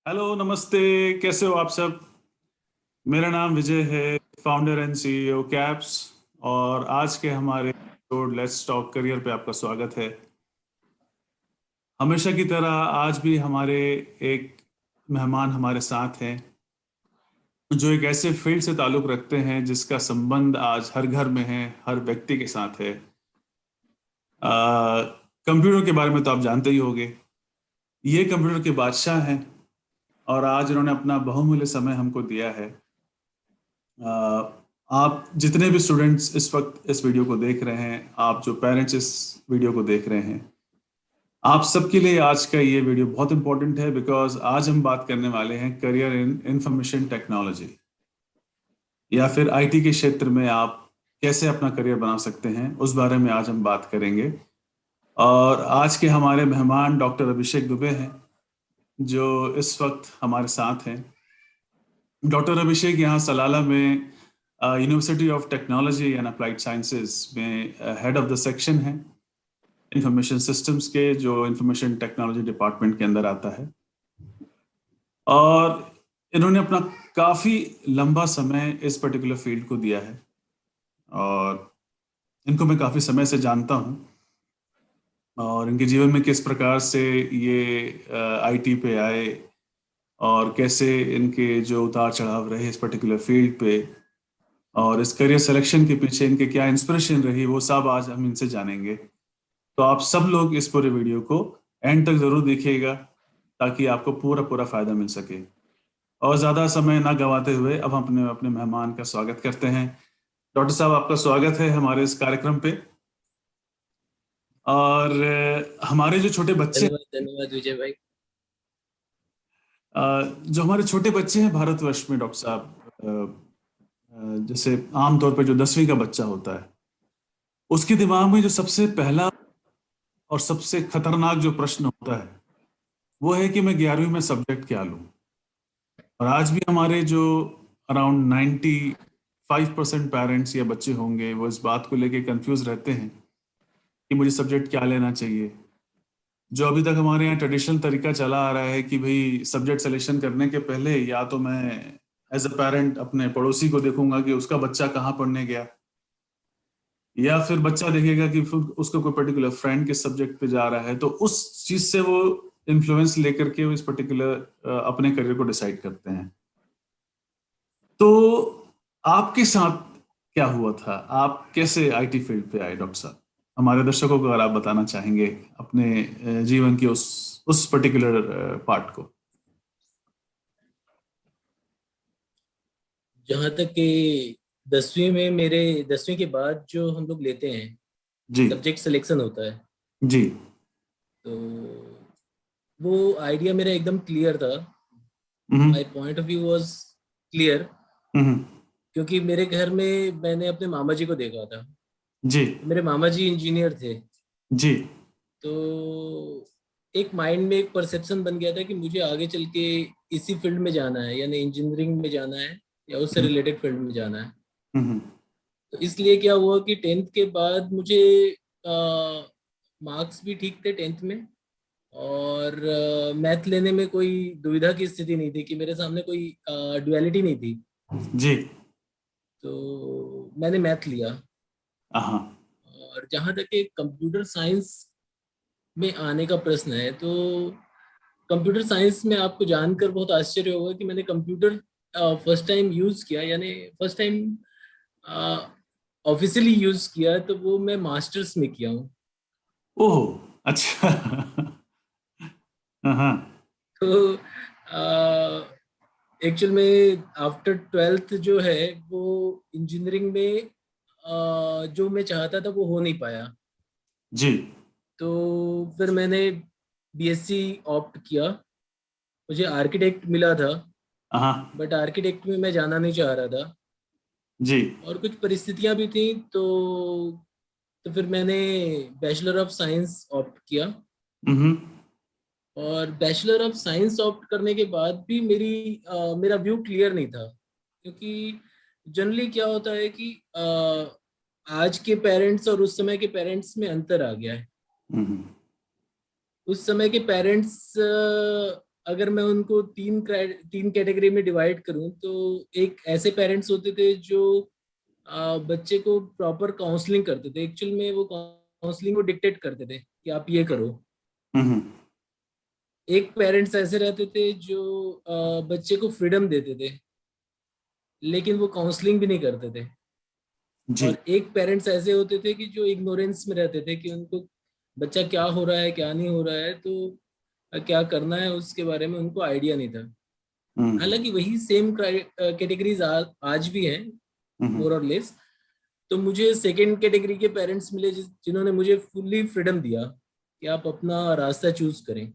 Hello, नमस्ते। कैसे हो आप सब? मेरा नाम विजय है, फाउंडर एंड सीईओ कैप्स। और आज के हमारे एपिसोड लेट्स टॉक करियर पे आपका स्वागत है। हमेशा की तरह आज भी हमारे एक मेहमान हमारे साथ हैं, जो एक ऐसे फील्ड से ताल्लुक़ रखते हैं जिसका संबंध आज हर घर में है, हर व्यक्ति के साथ है। कंप्यूटर के बारे में तो आप जानते ही होंगे। ये कंप्यूटर के बादशाह हैं और आज इन्होंने अपना बहुमूल्य समय हमको दिया है। आप जितने भी स्टूडेंट्स इस वक्त इस वीडियो को देख रहे हैं, आप जो पेरेंट्स इस वीडियो को देख रहे हैं, आप सबके लिए आज का ये वीडियो बहुत इंपॉर्टेंट है। बिकॉज आज हम बात करने वाले हैं करियर इन इंफॉर्मेशन टेक्नोलॉजी, या फिर आईटी के क्षेत्र में आप कैसे अपना करियर बना सकते हैं, उस बारे में आज हम बात करेंगे। और आज के हमारे मेहमान डॉक्टर अभिषेक दुबे हैं, जो इस वक्त हमारे साथ हैं। डॉक्टर अभिषेक यहाँ सलाला में university of technology and applied sciences में हेड ऑफ द सेक्शन है इंफॉर्मेशन सिस्टम्स के, जो इंफॉर्मेशन टेक्नोलॉजी डिपार्टमेंट के अंदर आता है। और इन्होंने अपना काफ़ी लंबा समय इस पर्टिकुलर फील्ड को दिया है और इनको मैं काफ़ी समय से जानता हूँ और इनके जीवन में किस प्रकार से ये आईटी पे आए और कैसे इनके जो उतार चढ़ाव रहे इस पर्टिकुलर फील्ड पे, और इस करियर सिलेक्शन के पीछे इनके क्या इंस्पिरेशन रही, वो सब आज हम इनसे जानेंगे। तो आप सब लोग इस पूरे वीडियो को एंड तक जरूर देखिएगा ताकि आपको पूरा पूरा फायदा मिल सके। और ज्यादा समय ना गवाते हुए अब हम अपने अपने मेहमान का स्वागत करते हैं। डॉक्टर साहब, आपका स्वागत है हमारे इस कार्यक्रम पे। और हमारे जो छोटे बच्चे, धन्यवाद धन्यवाद विजय भाई। जो हमारे छोटे बच्चे हैं भारतवर्ष में, डॉक्टर साहब, जैसे आमतौर पर जो 10वीं का बच्चा होता है, उसके दिमाग में जो सबसे पहला और सबसे खतरनाक जो प्रश्न होता है वो है कि मैं 11वीं में सब्जेक्ट क्या लूं। और आज भी हमारे जो अराउंड 95% पेरेंट्स या बच्चे होंगे, वो इस बात को लेके कंफ्यूज रहते हैं कि मुझे सब्जेक्ट क्या लेना चाहिए। जो अभी तक हमारे यहाँ ट्रेडिशनल तरीका चला आ रहा है कि भाई सब्जेक्ट सिलेक्शन करने के पहले या तो मैं एज अ पेरेंट अपने पड़ोसी को देखूंगा कि उसका बच्चा कहाँ पढ़ने गया, या फिर बच्चा देखेगा कि फिर उसका कोई पर्टिकुलर फ्रेंड किस सब्जेक्ट पे जा रहा है, तो उस चीज से वो इन्फ्लुएंस लेकर के वो इस पर्टिकुलर अपने करियर को डिसाइड करते हैं। तो आपके साथ क्या हुआ था? आप कैसे आईटी फील्ड पे आए, डॉक्टर साहब? हमारे दर्शकों को अगर आप बताना चाहेंगे अपने जीवन की उस पर्टिकुलर पार्ट को। जहाँ तक कि 10वीं में मेरे 10वीं के बाद जो हम लोग लेते हैं जी सब्जेक्ट सिलेक्शन होता है, जी। तो वो आइडिया मेरा एकदम क्लियर था। Hmm my point of view was clear, hmm. क्योंकि मेरे घर में मैंने अपने मामा जी को देखा था। जी मेरे मामा जी इंजीनियर थे, जी। तो एक माइंड में एक परसेप्शन बन गया था कि मुझे आगे चल के इसी फील्ड में जाना है, यानी इंजीनियरिंग में जाना है या उससे हम्म रिलेटेड फील्ड में जाना है। हम्म तो इसलिए क्या हुआ कि 10th के बाद मुझे मार्क्स भी ठीक थे 10th में, और मैथ लेने में कोई दुविधा की स्थिति नहीं थी कि मेरे सामने कोई ड्युअलिटी नहीं थी। जी। तो मैंने मैथ लिया। हाँ। और जहाँ तक कि कंप्यूटर साइंस में आने का प्रश्न है, तो कंप्यूटर साइंस में आपको जानकर बहुत आश्चर्य होगा कि मैंने कंप्यूटर फर्स्ट टाइम यूज़ किया, यानी फर्स्ट टाइम ऑफिशियली यूज़ किया, तो वो मैं मास्टर्स में किया हूँ। ओह, अच्छा। हाँ हाँ। तो एक्चुअल में आफ्टर 12th जो है वो इंजीनियरिंग में जो मैं चाहता था वो हो नहीं पाया। जी। तो फिर मैंने बीएससी ऑप्ट किया। मुझे आर्किटेक्ट मिला था, हाँ। बट आर्किटेक्ट में मैं जाना नहीं चाह रहा था, जी। और कुछ परिस्थितियां भी थी। तो फिर मैंने बैचलर ऑफ साइंस ऑप्ट किया। हम्म और बैचलर ऑफ साइंस ऑप्ट करने के बाद भी मेरा व्यू क्लियर नहीं था, क्योंकि जनरली क्या होता है कि आज के पेरेंट्स और उस समय के पेरेंट्स में अंतर आ गया है। हम्म उस समय के पेरेंट्स अगर मैं उनको तीन कैटेगरी में डिवाइड करूं, तो एक ऐसे पेरेंट्स होते थे जो बच्चे को प्रॉपर काउंसलिंग करते थे, एक्चुअल में वो काउंसलिंग को डिक्टेट करते थे कि आप ये करो। हम्म। एक पेरेंट्स ऐसे रहते थे जो बच्चे को फ्रीडम देते थे, लेकिन वो काउंसलिंग भी नहीं करते थे। जी। और एक पेरेंट्स ऐसे होते थे कि जो इग्नोरेंस में रहते थे, कि उनको बच्चा क्या हो रहा है क्या नहीं हो रहा है, तो क्या करना है उसके बारे में उनको आइडिया नहीं था। हम्म। हालांकि वही सेम कैटेगरीज आज भी हैं, हम्म। मोर और लेस। तो मुझे सेकंड कैटेगरी के पेरेंट्स मिले जिन्होंने मुझे फुल्ली फ्रीडम दिया कि आप अपना रास्ता चूज करें।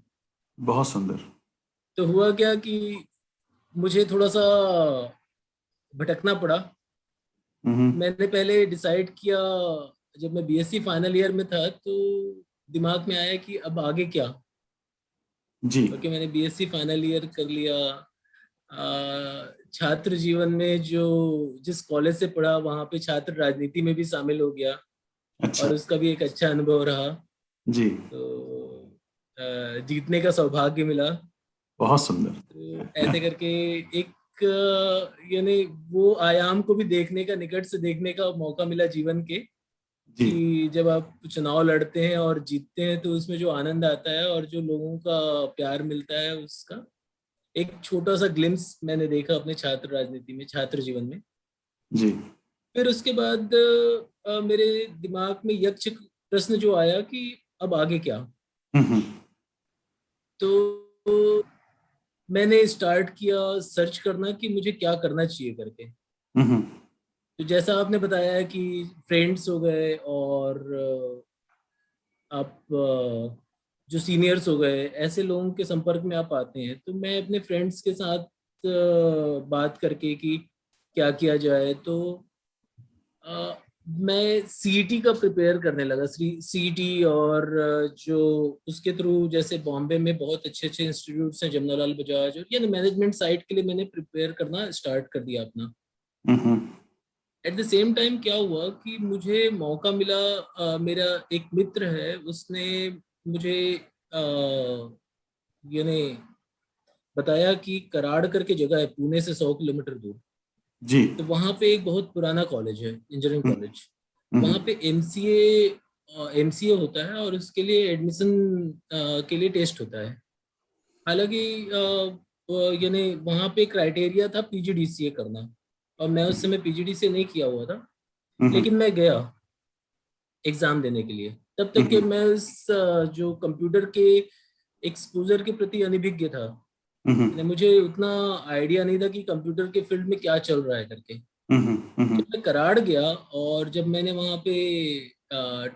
बहुत सुंदर। तो हुआ क्या कि मुझे थोड़ा सा भटकना पड़ा। हम्म। मैंने पहले डिसाइड किया, जब मैं बीएससी फाइनल ईयर में था, तो दिमाग में आया कि अब आगे क्या। जी। क्योंकि मैंने बीएससी फाइनल ईयर कर लिया, छात्र जीवन में जो जिस कॉलेज से पढ़ा वहाँ पे छात्र राजनीति में भी शामिल हो गया, अच्छा। और उसका भी एक अच्छा अनुभव रहा। जी। तो जीतने का सौभाग्य मिला। बहुत सुंदर। तो ऐसे करके एक यानी वो आयाम को भी देखने का, निकट से देखने का मौका मिला जीवन के, जी। कि जब आप चुनाव लड़ते हैं और जीतते हैं तो उसमें जो आनंद आता है और जो लोगों का प्यार मिलता है, उसका एक छोटा सा ग्लिम्स मैंने देखा अपने छात्र राजनीति में, छात्र जीवन में। जी। फिर उसके बाद मेरे दिमाग में यक्ष प्रश्न जो आया कि अब आगे क्या। हम्म। तो मैंने स्टार्ट किया सर्च करना कि मुझे क्या करना चाहिए करके। हम्म। तो जैसा आपने बताया है कि फ्रेंड्स हो गए, और आप जो सीनियर्स हो गए, ऐसे लोगों के संपर्क में आप आते हैं, तो मैं अपने फ्रेंड्स के साथ बात करके कि क्या किया जाए, तो अ, मैं सीईटी का प्रिपेयर करने लगा। सीईटी, और जो उसके थ्रू, जैसे बॉम्बे में बहुत अच्छे अच्छे इंस्टीट्यूट्स हैं, जमनालाल बजाज, और यानी मैनेजमेंट साइट के लिए मैंने प्रिपेयर करना स्टार्ट कर दिया अपना। हम्म। एट द सेम टाइम क्या हुआ कि मुझे मौका मिला, मेरा एक मित्र है, उसने मुझे यानी बताया कि कराड़ करके जगह है पुणे से 100 किलोमीटर दूर। जी। तो वहाँ पे एक बहुत पुराना कॉलेज है, इंजीनियरिंग हम्म। कॉलेज। हम्म। वहाँ पे एमसीए होता है, और उसके लिए एडमिशन के लिए टेस्ट होता है। हालांकि यानी वहाँ पे क्राइटेरिया था पीजीडीसीए करना, और मैं उस समय पीजीडीसीए नहीं किया हुआ था। हम्म। लेकिन मैं गया एग्जाम देने के लिए, तब तक कि हम्म। मैं उस जो कंप्यूटर के एक्सपोजर के प्रति अनभिज्ञ था। हम्म। यानी मुझे उतना आइडिया नहीं था कि कंप्यूटर के फील्ड में क्या चल रहा है करके। हम्म। हम्म। जब मैं कराड़ गया, और जब मैंने वहाँ पे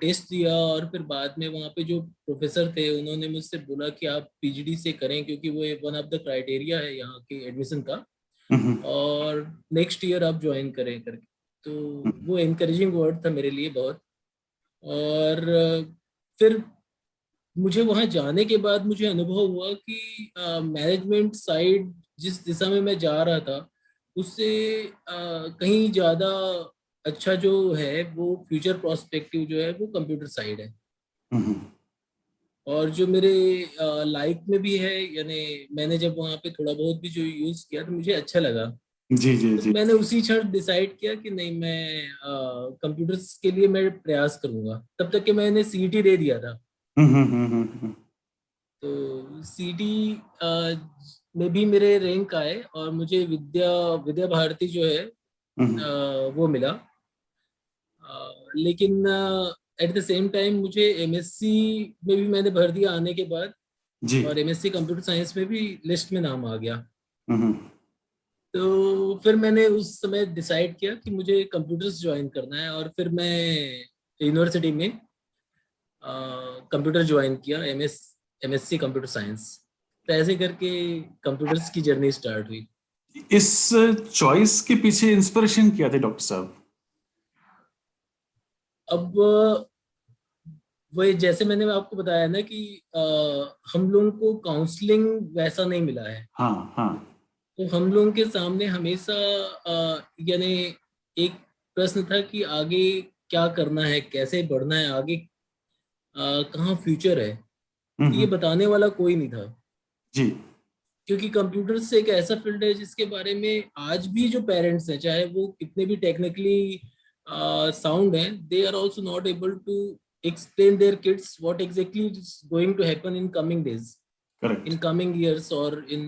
टेस्ट दिया, और फिर बाद में वहाँ पे जो प्रोफेसर थे उन्होंने मुझसे बोला कि आप पीजीडी से करें, क्योंकि वो वन ऑफ द क्राइटेरिया है यहाँ के एडमिशन का, हम्म। और नेक्स्ट ईयर आप ज्वाइन करें करके। तो वो इनकरेजिंग वर्ड था मेरे लिए बहुत। और फिर मुझे वहां जाने के बाद मुझे अनुभव हुआ कि मैनेजमेंट साइड जिस दिशा में मैं जा रहा था, उससे कहीं ज्यादा अच्छा जो है, वो फ्यूचर प्रोस्पेक्टिव जो है वो कंप्यूटर साइड है। हम्म। और जो मेरे लाइफ में भी है, यानी मैंने जब वहाँ पे थोड़ा बहुत भी जो यूज किया तो मुझे अच्छा लगा। जी। जी। तो जी। मैंने उसी क्षण डिसाइड किया कि नहीं, मैं कंप्यूटर्स के लिए मैं प्रयास करूंगा। तब तक कि मैंने सीईटी दे दिया था। हम्म। तो सीईटी में भी मेरे रैंक आए, और मुझे विद्या विद्या भारती जो है हम्म। वो मिला। लेकिन एट द सेम टाइम मुझे एमएससी में भी मैंने भर दिया आने के बाद, जी। और एमएससी कंप्यूटर साइंस में भी लिस्ट में नाम आ गया। हम्म। तो फिर मैंने उस समय डिसाइड किया कि मुझे कंप्यूटर्स ज्वाइन करना है, और फिर मैं यूनिवर्सिटी में कंप्यूटर ज्वाइन किया, एमएससी कंप्यूटर साइंस। तो ऐसे करके कंप्यूटर्स की जर्नी स्टार्ट हुई। इस चॉइस के पीछे इंस्पिरेशन क्या थे डॉक्टर साहब? अब वही जैसे मैंने आपको बताया ना कि हम लोगों को काउंसलिंग वैसा नहीं मिला है। हाँ। हाँ। तो हम लोगों के सामने हमेशा यानी एक प्रश्न था कि आगे क्या करना है, कैसे बढ़ना है आगे, कहाँ फ्यूचर है, तो ये हम्म। बताने वाला कोई नहीं था। जी। क्योंकि कंप्यूटर्स एक ऐसा फील्ड है जिसके बारे में आज भी जो पेरेंट्स हैं, चाहे वो कितने भी टेक्निकली साउंड हैं, they are also not able to explain their kids what exactly is going to happen in coming days, correct. in coming years, or in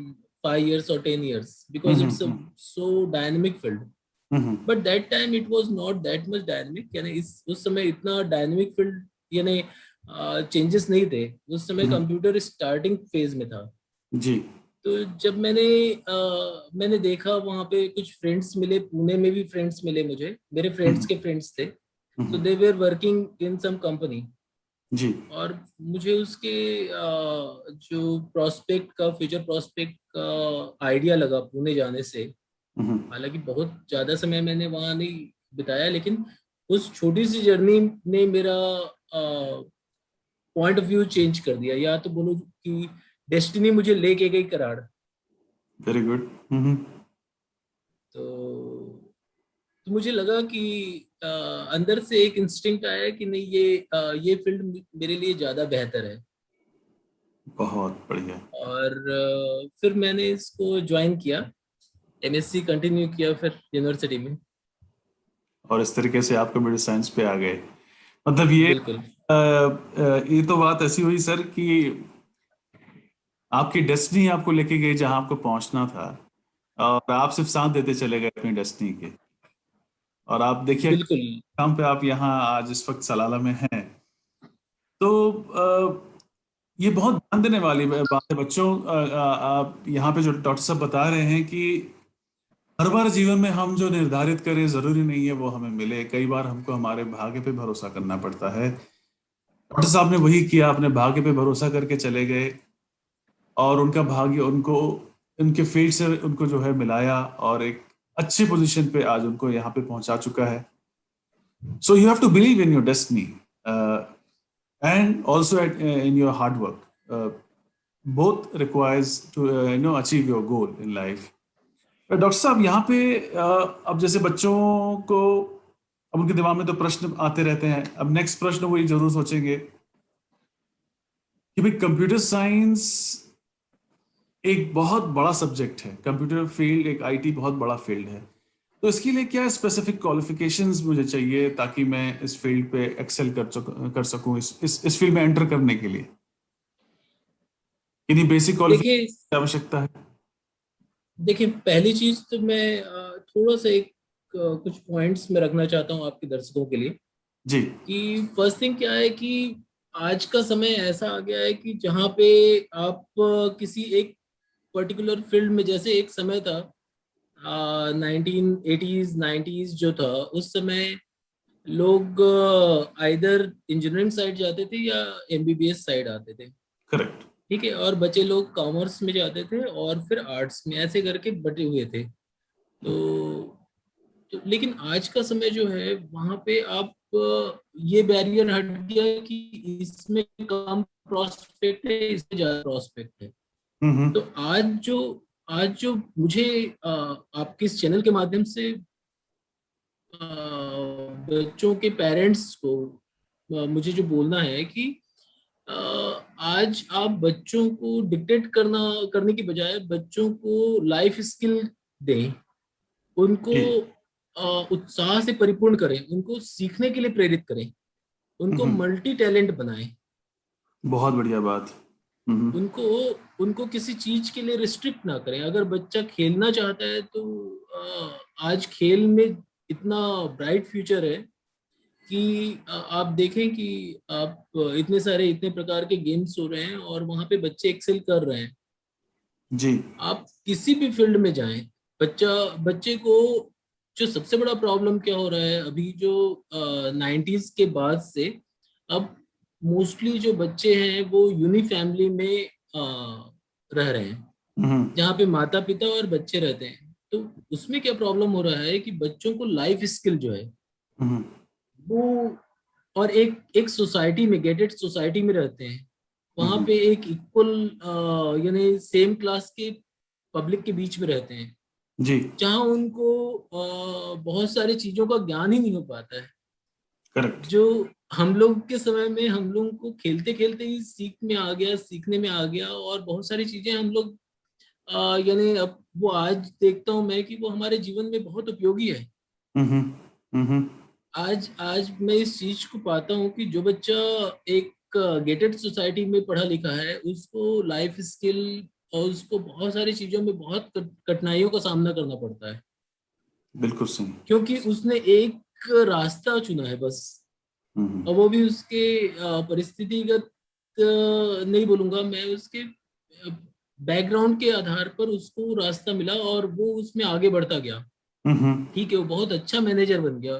5 years or 10 years, because it's a so dynamic field. But that time it was not that much dynamic, यानी इस उस समय इतना dynamic field यानी changes नहीं थे उस समय, कंप्यूटर स्टार्टिंग फेज में था जी। तो जब मैंने देखा वहां पे कुछ फ्रेंड्स मिले, पुणे में भी फ्रेंड्स मिले मुझे, मेरे फ्रेंड्स के फ्रेंड्स थे, तो दे were working in some company, जी। और मुझे उसके जो प्रोस्पेक्ट का, फ्यूचर प्रोस्पेक्ट का आइडिया लगा पुणे जाने से। हालांकि बहुत ज्यादा समय मैंने वहां नहीं बिताया, लेकिन उस छोटी सी जर्नी ने मेरा पॉइंट ऑफ व्यू चेंज कर दिया, या तो बोलो कि डेस्टिनी मुझे लेके गई कराड़। Very good. तो मुझे लगा कि अंदर से एक इंस्टिंक्ट आया कि नहीं, ये फील्ड मेरे लिए ज्यादा बेहतर है, बहुत बढ़िया। और फिर मैंने इसको ज्वाइन किया, एमएससी कंटिन्यू किया फिर यूनिवर्सिटी में। और इस तरीके से आप कंप्यूटर साइंस पे आ गए। मतलब ये बिल्कुल। ये तो बात ऐसी हुई सर कि आपकी डेस्टिनी आपको लेके गई जहां आपको पहुंचना था, और आप सिर्फ साथ देते चले गए अपनी डेस्टिनी के। और आप देखिए बिल्कुल। काम पे आप यहाँ आज इस वक्त सलाला में हैं। तो ये बहुत ध्यान देने वाली बात है बच्चों। आप यहाँ पे जो डॉक्टर साहब बता रहे हैं कि हर बार जीवन में हम जो निर्धारित करें जरूरी नहीं है वो हमें मिले। कई बार हमको हमारे भाग्य पे भरोसा करना पड़ता है। डॉक्टर साहब ने वही किया, अपने भाग्य पे भरोसा करके चले गए, और उनका भाग्य उनको उनके फील्ड से उनको जो है मिलाया, और एक अच्छी पोजीशन पे आज उनको यहाँ पे पहुंचा चुका है। So you have to believe in your destiny and also in your hard work. Both requires to achieve your goal in life. Doctor साहब यहाँ पे अब जैसे बच्चों को, अब उनके दिमाग में तो प्रश्न आते रहते हैं। अब नेक्स्ट प्रश्न वो ये जरूर सोचेंगे कि भाई कंप्यूटर साइंस एक बहुत बड़ा सब्जेक्ट है, कंप्यूटर फील्ड एक आईटी बहुत बड़ा फील्ड है, तो इसके लिए क्या स्पेसिफिक क्वालिफिकेशंस मुझे चाहिए ताकि मैं इस फील्ड पे एक्सेल कर सकूं, इस फील्ड में एंटर करने के लिए किन्हीं बेसिक क्वालिफिकेशन देखिए की आवश्यकता है? देखिए पहली चीज तो मैं थोड़ा सा एक कुछ पॉइंट्स में रखना चाहता हूँ आपके दर्शकों के लिए, जी। कि फर्स्ट थिंग क्या है कि आज का समय ऐसा आ गया है कि जहाँ पे आप किसी एक पर्टिकुलर फील्ड में, जैसे एक समय था 1980s 90s जो था, उस समय लोग आइदर इंजीनियरिंग साइड जाते थे या एमबीबीएस साइड आते थे, करेक्ट। ठीक है, और बच्चे लोग कॉमर्स में जाते थे और फिर आर्ट्स में, ऐसे करके बटे हुए थे। तो लेकिन आज का समय जो है वहां पे आप ये बैरियर हट गया कि इसमें कम प्रोस्पेक्ट है, इसमें ज्यादा प्रोस्पेक्ट है। हम्म। तो आज जो मुझे आपके इस चैनल के माध्यम से बच्चों के पेरेंट्स को मुझे जो बोलना है कि आज आप बच्चों को डिक्टेट करने की बजाय बच्चों को लाइफ स्किल दें, उनको जी। उत्साह से परिपूर्ण करें, उनको सीखने के लिए प्रेरित करें, उनको हम्म। मल्टी टैलेंट बनाएं, बहुत बढ़िया बात। हम्म। उनको उनको किसी चीज के लिए रिस्ट्रिक्ट ना करें। अगर बच्चा खेलना चाहता है तो आज खेल में इतना ब्राइट फ्यूचर है कि आप देखें कि आप इतने प्रकार के गेम्स हो रहे हैं और वहां पे बच्चे एक्सेल कर रहे हैं। जी। आप किसी भी फील्ड में जाएं, बच्चे को जो सबसे बड़ा प्रॉब्लम क्या हो रहा है अभी, जो 90s के बाद से अब मोस्टली जो बच्चे हैं वो यूनि फैमिली में रह रहे हैं, हम्म। जहाँ पे माता पिता और बच्चे रहते हैं। तो उसमें क्या प्रॉब्लम हो रहा है कि बच्चों को लाइफ स्किल जो है हम्म। वो, और एक एक सोसाइटी में, गेटेड सोसाइटी में रहते हैं, वहां हम्म। पे एक इक्वल यानी सेम क्लास के पब्लिक के बीच में रहते हैं, जी। जहाँ उनको बहुत सारी चीजों का ज्ञान ही नहीं हो पाता है। करेक्ट। जो हम लोग के समय में हम लोग को खेलते खेलते ही सीखने में आ गया, और बहुत सारी चीजें हम लोग यानी अब वो आज देखता हूँ मैं कि वो हमारे जीवन में बहुत उपयोगी है। हम्म। हम्म। आज आज मैं इस चीज को पाता हूँ कि जो बच्चा एक गेटेड सोसाइटी में पढ़ा लिखा है, उसको लाइफ स्किल और उसको बहुत सारी चीजों में बहुत कठिनाइयों का सामना करना पड़ता है, बिल्कुल सही। क्योंकि उसने एक रास्ता चुना है बस। हम्म। और वो भी उसके परिस्थितिगत नहीं बोलूंगा मैं, उसके बैकग्राउंड के आधार पर उसको रास्ता मिला और वो उसमें आगे बढ़ता गया। हम्म। ठीक है, वो बहुत अच्छा मैनेजर बन गया,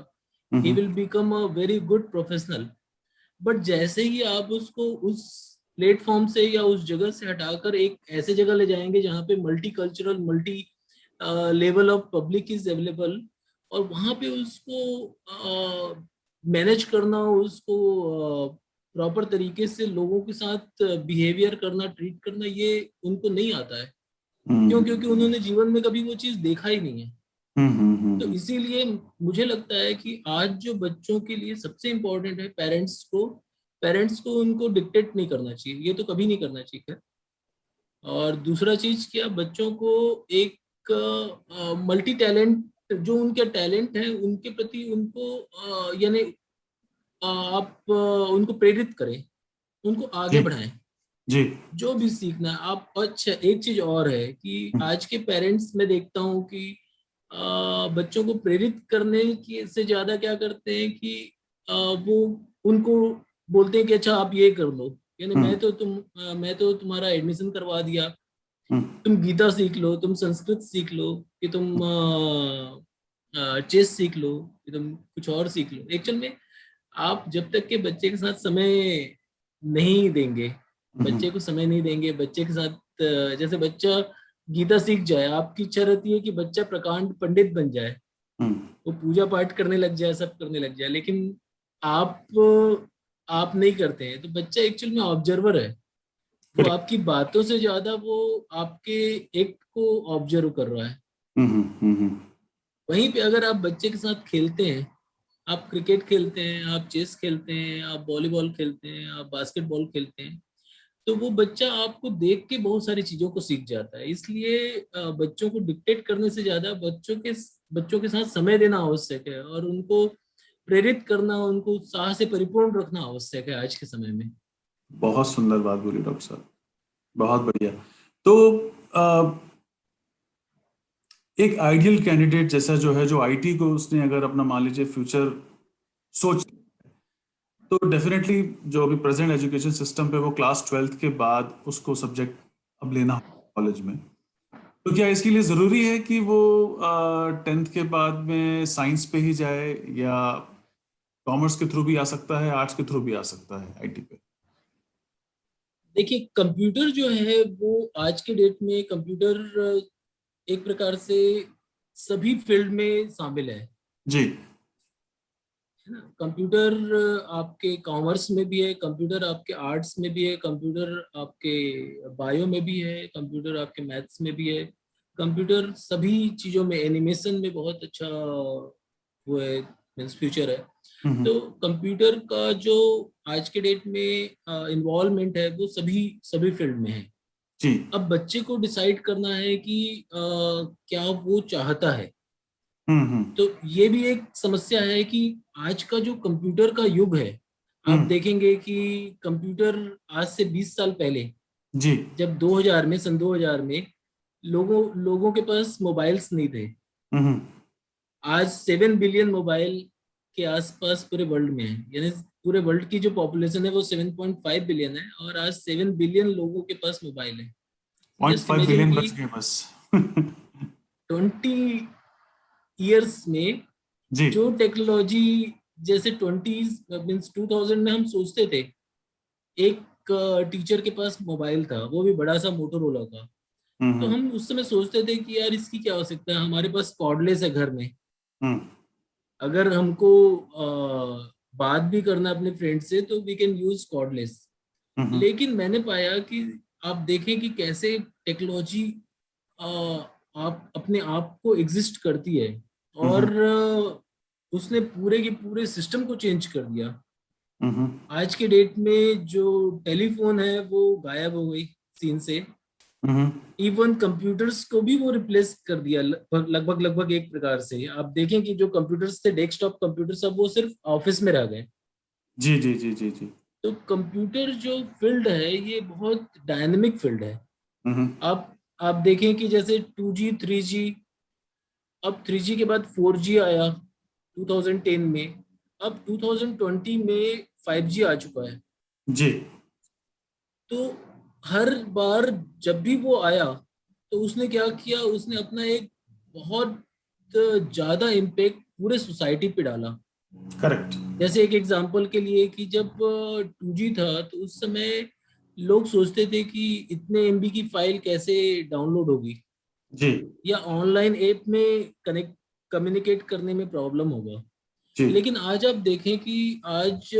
he hmm. Will become a very good professional. But जैसे ही आप उसको उस प्लेटफॉर्म से या उस जगह से हटाकर एक ऐसे जगह ले जाएंगे जहाँ पे multi cultural, multi level of public is available, और वहाँ पे उसको मैनेज करना, उसको प्रॉपर तरीके से लोगों के साथ बिहेवियर करना, ट्रीट करना, ये उनको नहीं आता है। क्यों? क्योंकि हम्म। उन्होंने जीवन में कभी वो चीज़ देखा ही नहीं है। तो हम्म। इसीलिए मुझे लगता है कि आज जो बच्चों के लिए सबसे इम्पोर्टेंट है, पेरेंट्स को उनको डिक्टेट नहीं करना चाहिए, ये तो कभी नहीं करना चाहिए खैर। और दूसरा चीज क्या, बच्चों को एक मल्टी टैलेंट, जो उनके टैलेंट है उनके प्रति उनको यानी आप उनको प्रेरित करें, उनको आगे जी। बढ़ाएं। जी। जो भी सीखना है आप। अच्छा, एक चीज और है कि आज के पेरेंट्स में देखता हूँ कि बच्चों को प्रेरित करने की से ज्यादा क्या करते हैं कि वो उनको बोलते हैं कि अच्छा आप ये कर लो, यानी हम्म। मैं तो तुम्हारा एडमिशन करवा दिया, हम्म। तुम गीता सीख लो, तुम संस्कृत सीख लो, कि तुम चेस सीख लो, कि तुम कुछ और सीख लो। एक्चुअल में आप जब तक के बच्चे के साथ समय नहीं देंगे, हम्म। बच्चे को समय नहीं देंगे, बच्चे के साथ जैसे बच्चा गीता सीख जाए, आपकी इच्छा रहती है कि बच्चा प्रकांड पंडित बन जाए, हम्म। वो पूजा पाठ करने लग जाए, सब करने लग जाए, लेकिन आप आप नहीं करते हैं, तो बच्चा एक्चुअल में ऑब्जर्वर है। वो करेक्ट। आपकी बातों से ज्यादा वो आपके एक्ट को ऑब्जर्व कर रहा है। हम्म। हम्म। वहीं पे अगर आप बच्चे के साथ खेलते हैं, आप क्रिकेट खेलते हैं, आप चेस खेलते हैं, आप वॉलीबॉल खेलते हैं, आप बास्केटबॉल खेलते हैं, तो वो बच्चा आपको देख के बहुत सारी चीजों को सीख जाता है। इसलिए बच्चों को डिक्टेट करने से ज्यादा बच्चों के साथ समय देना आवश्यक है, और उनको प्रेरित करना, उनको उत्साह से परिपूर्ण रखना आवश्यक है आज के समय में। बहुत सुंदर बात बोली डॉक्टर साहब, बहुत बढ़िया। तो अ, एक आइडियल कैंडिडेट जैसा जो है, जो आईटी को उसने अगर अपना मान लीजिए फ्यूचर सोच, तो डेफिनेटली जो अभी प्रेजेंट एजुकेशन सिस्टम पे वो क्लास 12th के बाद उसको सब्जेक्ट अब लेना कॉलेज में, तो क्या इसके लिए जरूरी है कि वो 10th के बाद में साइंस पे ही जाए, या कॉमर्स के थ्रू भी आ सकता है, आर्ट्स के थ्रू भी आ सकता है आईटी पे? देखिए, कंप्यूटर जो है वो आज के डेट में कंप्यूटर एक प्रकार से सभी फील्ड में शामिल जी। है ना। कंप्यूटर आपके कॉमर्स में भी है, कंप्यूटर आपके आर्ट्स में भी है, कंप्यूटर आपके बायो में भी है, कंप्यूटर आपके मैथ्स में भी है, कंप्यूटर सभी चीजों में, एनिमेशन में बहुत अच्छा वो है, मीन्स फ्यूचर है। हम्म। तो कंप्यूटर का जो आज के डेट में इन्वॉल्वमेंट है वो सभी सभी फील्ड में है। जी। अब बच्चे को डिसाइड करना है कि क्या वो चाहता है। हम्म। तो ये भी एक समस्या है कि आज का जो कंप्यूटर का युग है, आप हम्म। देखेंगे कि कंप्यूटर आज से 20 साल पहले, जी। जब 2000 में, सन 2000 में लोगों लोगों के पास मोबाइल्स नहीं थे। हम्म। आज 7 बिलियन मोबाइल के आसपास पूरे वर्ल्ड में है, यानी पूरे वर्ल्ड की जो पॉपुलेशन है वो 7.5 बिलियन है, और आज 7 बिलियन लोगों के पास मोबाइल है। Point just five imagine billion कि बच गए बस। 20 ईयर्स में जी। जो टेक्नोलॉजी, जैसे 2000 में हम सोचते थे, एक टीचर के पास मोबाइल था, वो भी बड़ा सा मोटोरोला का, तो हम्म। हम उस समय सोचते थे कि यार इसकी क्या आवश्यकता है, हमारे पास कॉर्डलेस है घर में, हम्म। अगर हमको बात भी करना अपने फ्रेंड से तो वी कैन यूज कॉर्डलेस। हम्म। लेकिन मैंने पाया कि आप देखें कि कैसे टेक्नोलॉजी आप अपने आप को एग्जिस्ट करती है, और हम्म। उसने पूरे के पूरे सिस्टम को चेंज कर दिया। हम्म। आज के डेट में जो टेलीफोन है वो गायब हो गई सीन से, हम्म। इवन कंप्यूटर्स को भी वो रिप्लेस कर दिया लगभग लगभग एक प्रकार से। आप देखें कि जो कंप्यूटर्स थे, डेस्कटॉप कंप्यूटर्स, अब वो सिर्फ ऑफिस में रह गए। जी जी जी जी जी। तो कंप्यूटर जो फील्ड है ये बहुत डायनेमिक फील्ड है। हम्म। आप आप देखें कि जैसे 2G 3G, अब 3G के बाद 4G आया 2010 में, अब 2020 में 5G आ चुका है। जी। तो हर बार जब भी वो आया तो उसने क्या किया, उसने अपना एक बहुत ज्यादा इम्पेक्ट पूरे सोसाइटी पे डाला। करेक्ट। जैसे एक एग्जांपल के लिए कि जब 2G था तो उस समय लोग सोचते थे कि इतने MB की फाइल कैसे डाउनलोड होगी, जी या ऑनलाइन ऐप में कनेक्ट कम्युनिकेट करने में प्रॉब्लम होगा। जी। लेकिन आज आप देखें कि आज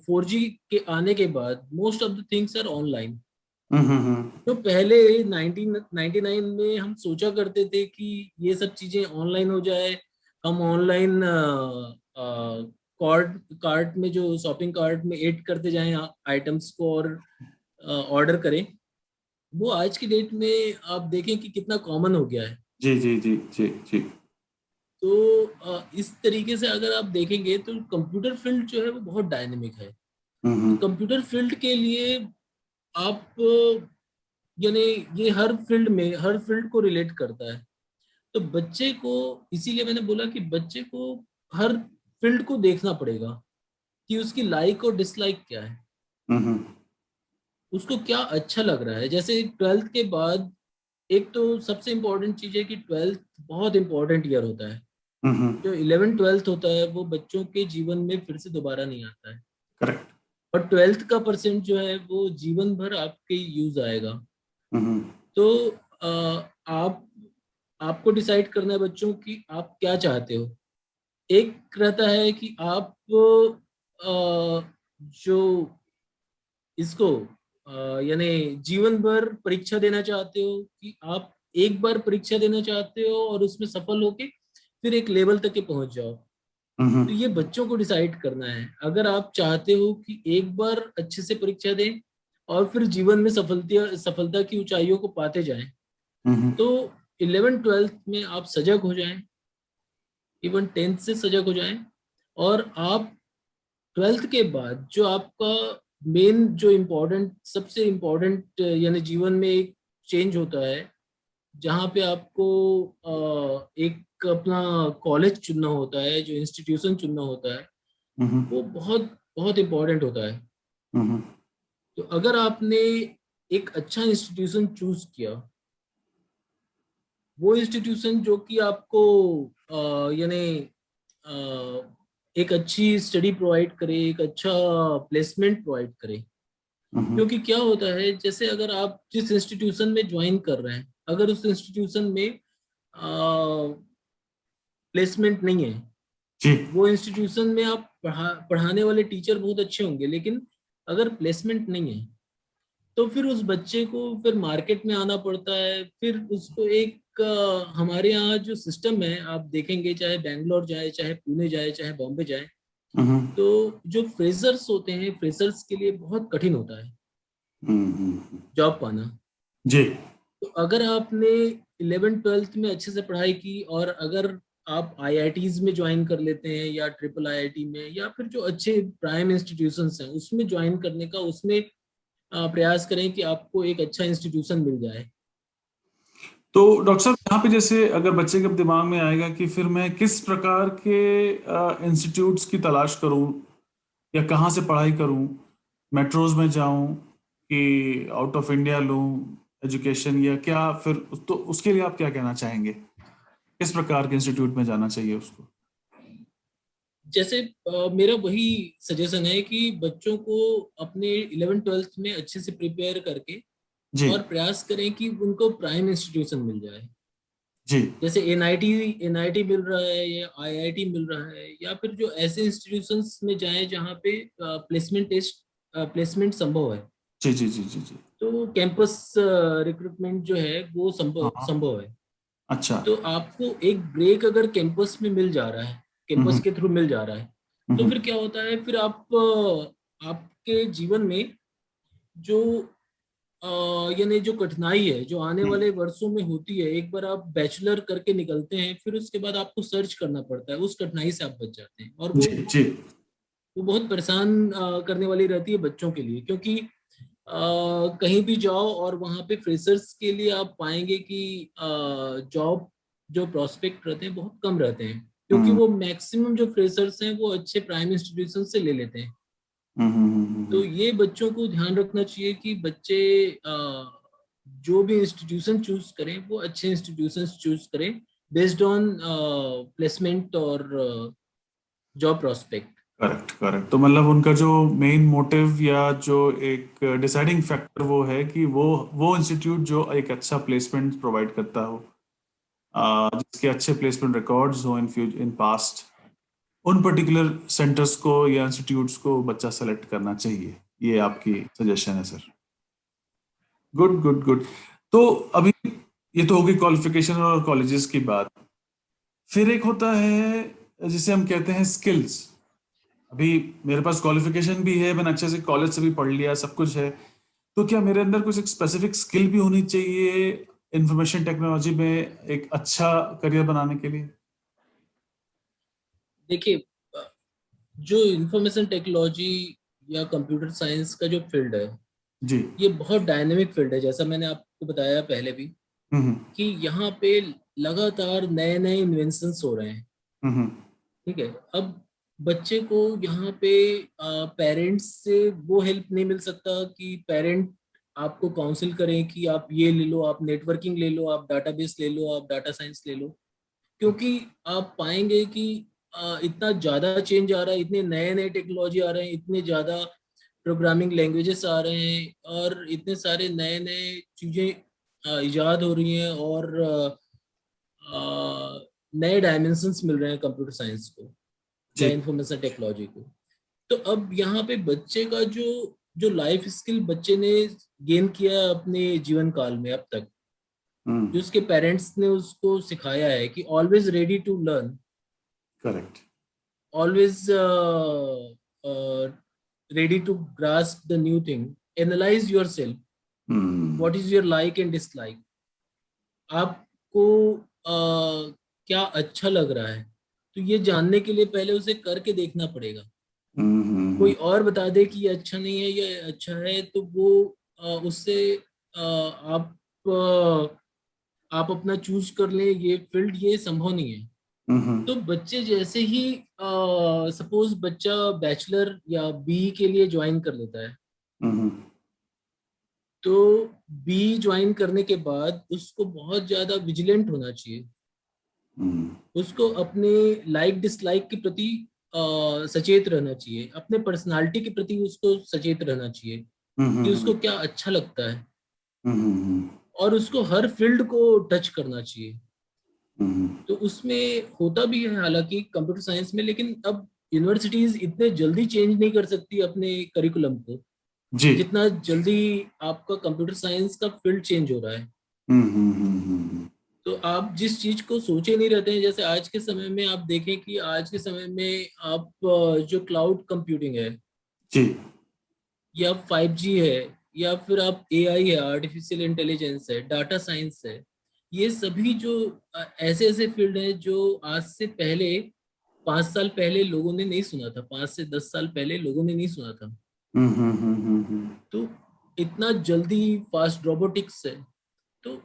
4G के आने के बाद most of the things are online. Hmm. जो पहले 1999 में हम सोचा करते थे कि ये सब चीजें ऑनलाइन हो जाए, हम ऑनलाइन कार्ट कार्ट में, जो शॉपिंग कार्ट में ऐड करते जाएं आइटम्स को और ऑर्डर करें, वो आज की डेट में आप देखें कि कितना कॉमन हो गया है। जी जी जी जी जी। तो इस तरीके से अगर आप देखेंगे तो कंप्यूटर फील्ड जो है वो बहुत डायनेमिक है। तो हम्म। कंप्यूटर फील्ड के लिए आप यानी ये हर फील्ड में, हर फील्ड को रिलेट करता है। तो बच्चे को, इसीलिए मैंने बोला कि बच्चे को हर फील्ड को देखना पड़ेगा कि उसकी लाइक और डिसलाइक क्या है, हम्म। उसको क्या अच्छा लग रहा है। जैसे 12th के बाद एक तो सबसे इम्पोर्टेंट चीज़ है कि 12th बहुत इंपॉर्टेंट ईयर होता है। हम्म। जो 11 12th होता है वो बच्चों के जीवन में फिर से दोबारा नहीं आता है, करेक्ट। और 12th का परसेंट जो है वो जीवन भर आपके यूज आएगा। हम्म। तो आप आपको डिसाइड करना है बच्चों की आप क्या चाहते हो। एक रहता है कि आप जो इसको यानी जीवन भर परीक्षा देना चाहते हो, कि आप एक बार परीक्षा देना चाहते हो और उसमें सफल होके फिर एक लेवल तक के पहुंच जाओ। तो ये बच्चों को डिसाइड करना है। अगर आप चाहते हो कि एक बार अच्छे से परीक्षा दें और फिर जीवन में सफलता सफलता की ऊंचाइयों को पाते जाएं, हम्म। तो 11 12th में आप सजग हो जाएं, इवन 10th से सजग हो जाएं, और आप 12th के बाद जो आपका मेन, जो इम्पोर्टेंट, सबसे इम्पोर्टेंट यानी जीवन में एक चेंज होता है, जहाँ पे आपको एक अपना कॉलेज चुनना होता है, जो इंस्टीट्यूशन चुनना होता है, हम्म। वो बहुत बहुत इम्पोर्टेंट होता है। हम्म। तो अगर आपने एक अच्छा इंस्टीट्यूशन चूज किया, वो इंस्टीट्यूशन जो कि आपको यानी एक अच्छी स्टडी प्रोवाइड करे, एक अच्छा प्लेसमेंट प्रोवाइड करे। हम्म। क्योंकि क्या होता है, जैसे अगर आप जिस इंस्टीट्यूशन में ज्वाइन कर रहे हैं, अगर उस इंस्टीट्यूशन में प्लेसमेंट नहीं है, जी। वो इंस्टीट्यूशन में आप पढ़ाने वाले टीचर बहुत अच्छे होंगे, लेकिन अगर प्लेसमेंट नहीं है तो फिर उस बच्चे को फिर मार्केट में आना पड़ता है। फिर उसको एक हमारे यहाँ जो सिस्टम है आप देखेंगे, चाहे बैंगलोर जाए, चाहे पुणे जाए, चाहे बॉम्बे जाए, हम्म। तो जो फ्रेशर्स होते हैं, फ्रेशर्स के लिए बहुत कठिन होता है हम्म। जॉब पाना। जी। तो अगर आपने 11 12th में अच्छे से पढ़ाई की और अगर आप IITs में ज्वाइन कर लेते हैं, या ट्रिपल IIT में, या फिर जो अच्छे प्राइम इंस्टीट्यूशंस हैं उसमें ज्वाइन करने का, उसमें प्रयास करें कि आपको एक अच्छा इंस्टीट्यूशन मिल जाए। तो डॉक्टर साहब, यहाँ पे जैसे अगर बच्चे के दिमाग में आएगा कि फिर मैं किस प्रकार के इंस्टीट्यूट्स की तलाश करूं या कहाँ से पढ़ाई करूं, मेट्रोज में जाऊं कि आउट ऑफ इंडिया लूं एजुकेशन, या क्या फिर, तो उसके लिए आप क्या कहना चाहेंगे, किस प्रकार के इंस्टीट्यूट में जाना चाहिए उसको? जैसे मेरा वही सजेशन है कि बच्चों को अपने 11 12th में अच्छे से प्रिपेयर करके जी और प्रयास करें कि उनको प्राइम इंस्टीट्यूशन मिल जाए। जी। जैसे NIT मिल रहा है, या IIT मिल रहा है, या फिर जो ऐसे इंस्टीट्यूशंस में जाएं जहाँ पे प्लेसमेंट संभव है। जी जी जी जी जी। तो कैंपस रिक्रूटमेंट जो है वो हाँ संभव हाँ। संभव है। अच्छा। तो आपको एक ब्रेक अगर कैंपस में मिल जा रहा है, कैंपस हम्म। के थ्रू मिल जा रहा है, तो हम्म। फिर क्या होता है, फिर आप आपके जीवन में जो यानी जो कठिनाई है जो आने वाले वर्षों में होती है, एक बार आप बैचलर करके निकलते हैं फिर उसके बाद आपको सर्च करना पड़ता है, उस कठिनाई से आप बच जाते हैं। और जी जी। वो बहुत परेशान करने वाली रहती है बच्चों के लिए, क्योंकि कहीं भी जाओ और वहाँ पे फ्रेशर्स के लिए आप पाएंगे कि जॉब जो प्रोस्पेक्ट रहते हैं बहुत कम रहते हैं, क्योंकि हम्म वो मैक्सिमम जो फ्रेशर्स हैं वो अच्छे प्राइम इंस्टीट्यूशन से ले लेते हैं। तो ये बच्चों को ध्यान रखना चाहिए कि बच्चे जो भी इंस्टीट्यूशन चूज करें वो अच्छे इंस्टीट्यूशन चूज करें बेस्ड ऑन प्लेसमेंट और जॉब प्रोस्पेक्ट। Correct correct. तो मतलब उनका जो मेन मोटिव या जो एक डिसाइडिंग फैक्टर वो है कि वो इंस्टीट्यूट जो एक अच्छा प्लेसमेंट प्रोवाइड करता हो, जिसके अच्छे प्लेसमेंट रिकॉर्ड्स हो इन पास्ट, उन पर्टिकुलर सेंटर्स को या इंस्टीट्यूट्स को बच्चा सेलेक्ट करना चाहिए। ये आपकी सजेशन है सर। Good good good. तो अभी ये तो होगी क्वालिफिकेशन और कॉलेजेस की बात। फिर एक होता है जिसे हम कहते हैं स्किल्स। अभी मेरे पास क्वालिफिकेशन भी है, मैंने अच्छे से कॉलेज से भी पढ़ लिया, सब कुछ है, तो क्या मेरे अंदर कुछ एक स्पेसिफिक स्किल भी होनी चाहिए इंफॉर्मेशन टेक्नोलॉजी में एक अच्छा करियर बनाने के लिए? देखिए, जो इंफॉर्मेशन टेक्नोलॉजी या कंप्यूटर साइंस का जो फील्ड है जी। ये बहुत डायनेमिक फील्ड है, जैसा मैंने आपको बताया पहले भी हम्म कि यहाँ पे लगातार नए नए इन्वेंशंस हो रहे हैं। हम्म ठीक है, अब बच्चे को यहाँ पे पेरेंट्स से वो हेल्प नहीं मिल सकता कि पेरेंट आपको काउंसिल करें कि आप ये ले लो, आप नेटवर्किंग ले लो, आप डाटाबेस ले लो, आप डाटा साइंस ले लो, क्योंकि आप पाएंगे कि इतना ज़्यादा चेंज आ रहा है, इतने नए नए टेक्नोलॉजी आ रहे हैं, इतने ज़्यादा प्रोग्रामिंग लैंग्वेजेस आ रहे हैं और इतने सारे नए नए चीज़ें इजाद हो रही हैं और नए डायमेंशंस मिल रहे हैं कंप्यूटर साइंस को या जी। इंफॉर्मेशन टेक्नोलॉजी को। तो अब यहाँ पे बच्चे का जो जो लाइफ स्किल बच्चे ने गेन किया है अपने जीवन काल में अब तक, हम्म। जो उसके पेरेंट्स ने उसको सिखाया है कि always ready to learn, correct. always ready to grasp the new thing, analyze yourself, hmm what is your like and dislike, आपको क्या अच्छा लग रहा है, तो ये जानने के लिए पहले उसे करके देखना पड़ेगा। कोई और बता दे कि ये अच्छा नहीं है ये अच्छा है तो वो उससे आप अपना चूज कर लें ये फील्ड, ये संभव नहीं है। हम्म तो बच्चे जैसे ही सपोज बच्चा बैचलर या बी के लिए ज्वाइन कर लेता है, हम्म तो बी ज्वाइन करने के बाद उसको बहुत ज्यादा विजिलेंट होना चाहिए, हम्म उसको अपने लाइक डिसलाइक के प्रति सचेत रहना चाहिए, अपने पर्सनालिटी के प्रति उसको सचेत रहना चाहिए कि हम्म उसको क्या अच्छा लगता है, हम्म और उसको हर फील्ड को टच करना चाहिए। तो उसमें होता भी है हालांकि कंप्यूटर साइंस में, लेकिन अब यूनिवर्सिटीज इतने जल्दी चेंज नहीं कर सकती अपने करिकुलम को जी। जितना जल्दी आपका कंप्यूटर साइंस का फील्ड चेंज हो रहा है। हम्म। तो आप जिस चीज को सोचे नहीं रहते हैं, जैसे आज के समय में आप देखें कि आज के समय में आप जो क्लाउड कंप्यूटिंग है जी। या 5G है या फिर आप AI है, आर्टिफिशियल इंटेलिजेंस है, डाटा साइंस है, ये सभी जो ऐसे ऐसे फील्ड हैं जो आज से पहले 5 साल पहले लोगों ने नहीं सुना था, 5 से 10 साल पहले लोगों ने नहीं सुना था। तो इतना जल्दी फास्ट रोबोटिक्स है, तो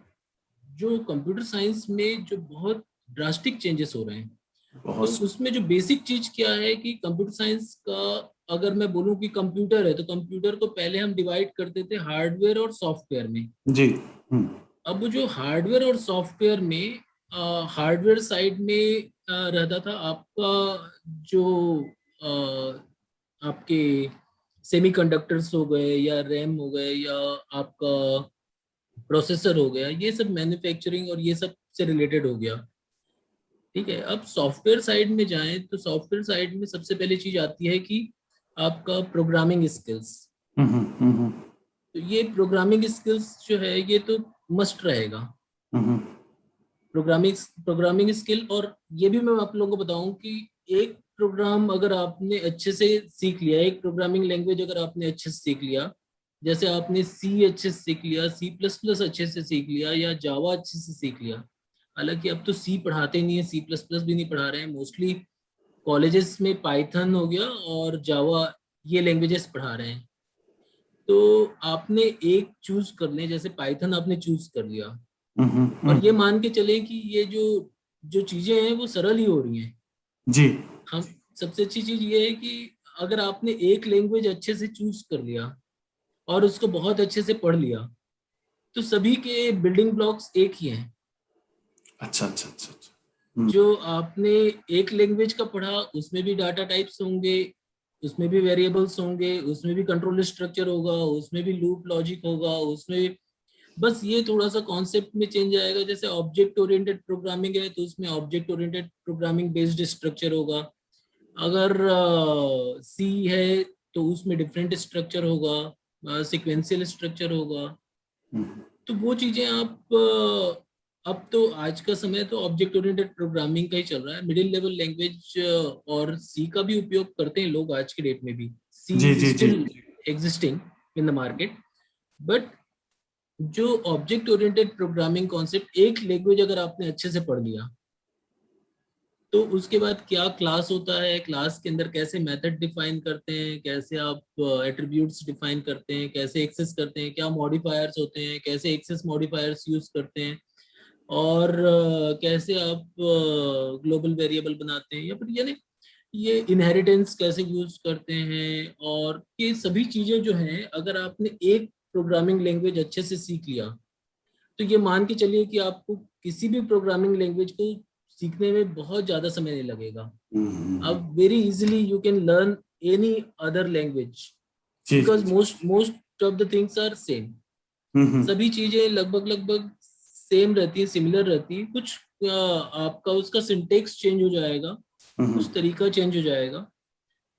जो कंप्यूटर साइंस में जो बहुत ड्रास्टिक चेंजेस हो रहे हैं, तो बहुत। उसमें जो बेसिक चीज क्या है कि कंप्यूटर साइंस का, अगर मैं बोलूं कि कंप्यूटर है तो कंप्यूटर को पहले हम डिवाइड करते थे हार्डवेयर और सॉफ्टवेयर में। जी। हम्म अब वो जो हार्डवेयर और सॉफ्टवेयर में हार्डवेयर साइड में रहता था आपका जो आपके सेमीकंडक्टर्स हो गए या रैम हो गए या आपका प्रोसेसर हो गया, ये सब मैन्युफैक्चरिंग और ये सब से रिलेटेड हो गया। ठीक है, अब सॉफ्टवेयर साइड में जाएं तो सॉफ्टवेयर साइड में सबसे पहले चीज आती है कि आपका प्रोग्रामिंग स्किल्स। हम्म तो ये प्रोग्रामिंग स्किल्स जो है ये तो मस्ट रहेगा, हम्म प्रोग्रामिंग प्रोग्रामिंग स्किल। और ये भी मैं आप लोगों को बताऊं कि एक प्रोग्राम अगर आपने अच्छे से सीख लिया, एक प्रोग्रामिंग लैंग्वेज अगर आपने अच्छे से सीख लिया, जैसे आपने सी अच्छे से सीख लिया, सी प्लस प्लस अच्छे से सीख लिया, या जावा अच्छे से सीख लिया। हालांकि अब तो सी पढ़ाते नहीं है, सी प्लस प्लस भी नहीं पढ़ा रहे हैं मोस्टली। कॉलेजेस में पाइथन हो गया और जावा, ये लैंग्वेजेस पढ़ा रहे हैं। तो आपने एक चूज कर लें, जैसे पाइथन आपने चूज कर लिया, और ये मान के चले कि ये जो जो चीजें हैं वो सरल ही हो रही हैं। जी। हम सबसे अच्छी चीज ये है कि अगर आपने एक लैंग्वेज अच्छे से चूज कर लिया और उसको बहुत अच्छे से पढ़ लिया, तो सभी के बिल्डिंग ब्लॉक्स एक ही हैं। अच्छा अच्छा अच्छा अच्छा। जो आपने एक लैंग्वेज का पढ़ा, उसमें भी डाटा टाइप्स होंगे, उसमें भी वेरिएबल्स होंगे, उसमें भी कंट्रोल स्ट्रक्चर होगा, उसमें भी लूप लॉजिक होगा, उसमें बस ये थोड़ा सा कॉन्सेप्ट में चेंज आएगा। जैसे ऑब्जेक्ट ओरिएंटेड प्रोग्रामिंग है तो उसमें object oriented programming based structure होगा। अगर सी है तो उसमें डिफरेंट स्ट्रक्चर होगा, सिक्वेंशियल स्ट्रक्चर होगा। तो वो चीजें आप अब तो आज का समय तो ऑब्जेक्ट ओरिएंटेड प्रोग्रामिंग का ही चल रहा है। मिडिल लेवल लैंग्वेज और सी का भी उपयोग करते हैं लोग आज के डेट में भी। सी जी इज जी जी। Still existing in the market. But जो ऑब्जेक्ट ओरिएंटेड प्रोग्रामिंग कॉन्सेप्ट, एक लैंग्वेज अगर आपने अच्छे से पढ़ लिया, तो उसके बाद क्या क्लास होता है, क्लास के अंदर कैसे मेथड डिफाइन करते हैं, कैसे आप एट्रीब्यूट्स डिफाइन करते हैं, कैसे एक्सेस करते हैं, क्या मॉडिफायर्स होते हैं, कैसे एक्सेस मॉडिफायर्स यूज करते हैं, और कैसे आप ग्लोबल वेरिएबल बनाते हैं, या फिर यानी ये इनहेरिटेंस कैसे यूज करते हैं। और ये सभी चीजें जो हैं, अगर आपने एक प्रोग्रामिंग लैंग्वेज अच्छे से सीख लिया, तो ये मान के चलिए कि आपको किसी भी प्रोग्रामिंग लैंग्वेज को सीखने में बहुत ज्यादा समय नहीं लगेगा। अब very easily you can learn any other language, जी जी बिकॉज जी। Most of the things are same. Hmm. सभी चीजें लगभग लगभग सेम रहती है, सिमिलर रहती है। कुछ आपका उसका सिंटेक्स चेंज हो जाएगा, कुछ तरीका चेंज हो जाएगा,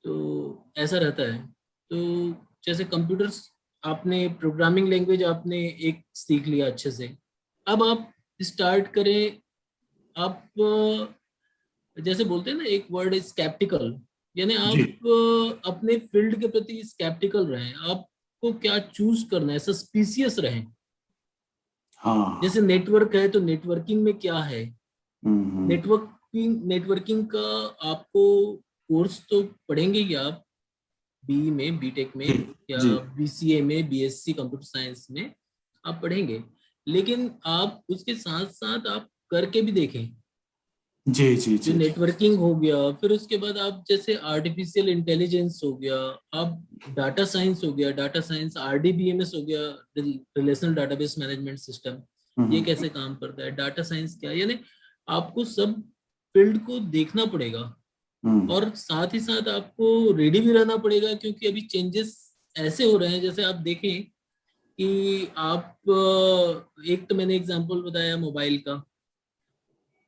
तो ऐसा रहता है। तो जैसे कंप्यूटर्स, आपने प्रोग्रामिंग लैंग्वेज आपने एक सीख लिया अच्छे से, अब आप स्टार्ट करें। आप जैसे बोलते हैं ना, एक वर्ड स्केप्टिकल, यानी जी। आप अपने फील्ड के प्रति स्केप्टिकल रहें। आपको क्या चूज करना है, सस्पिशियस रहें। हाँ। जैसे नेटवर्क है तो नेटवर्किंग में क्या है, हम्म। नेटवर्किंग का आपको कोर्स तो पढ़ेंगे ही आप, बी में, बीटेक में, जी या जी बीसीए में, बीएससी कंप्यूटर साइंस में आप पढ़ेंगे। लेकिन आप उसके साथ साथ आप करके भी देखें। जी जी जो जी। नेटवर्किंग हो गया, फिर उसके बाद आप जैसे आर्टिफिशियल इंटेलिजेंस हो गया, आप डाटा साइंस हो गया, डाटा साइंस आरडीबीएमएस हो गया, रिलेशनल डाटाबेस मैनेजमेंट सिस्टम, ये हम्म कैसे काम करता है, डाटा साइंस क्या है, यानी आपको सब फील्ड को देखना पड़ेगा। हम्म। और साथ ही साथ आपको रेडी भी रहना पड़ेगा, क्योंकि अभी चेंजेस ऐसे हो रहे हैं। जैसे आप देखें कि आप एक तो मैंने एग्जांपल बताया मोबाइल का।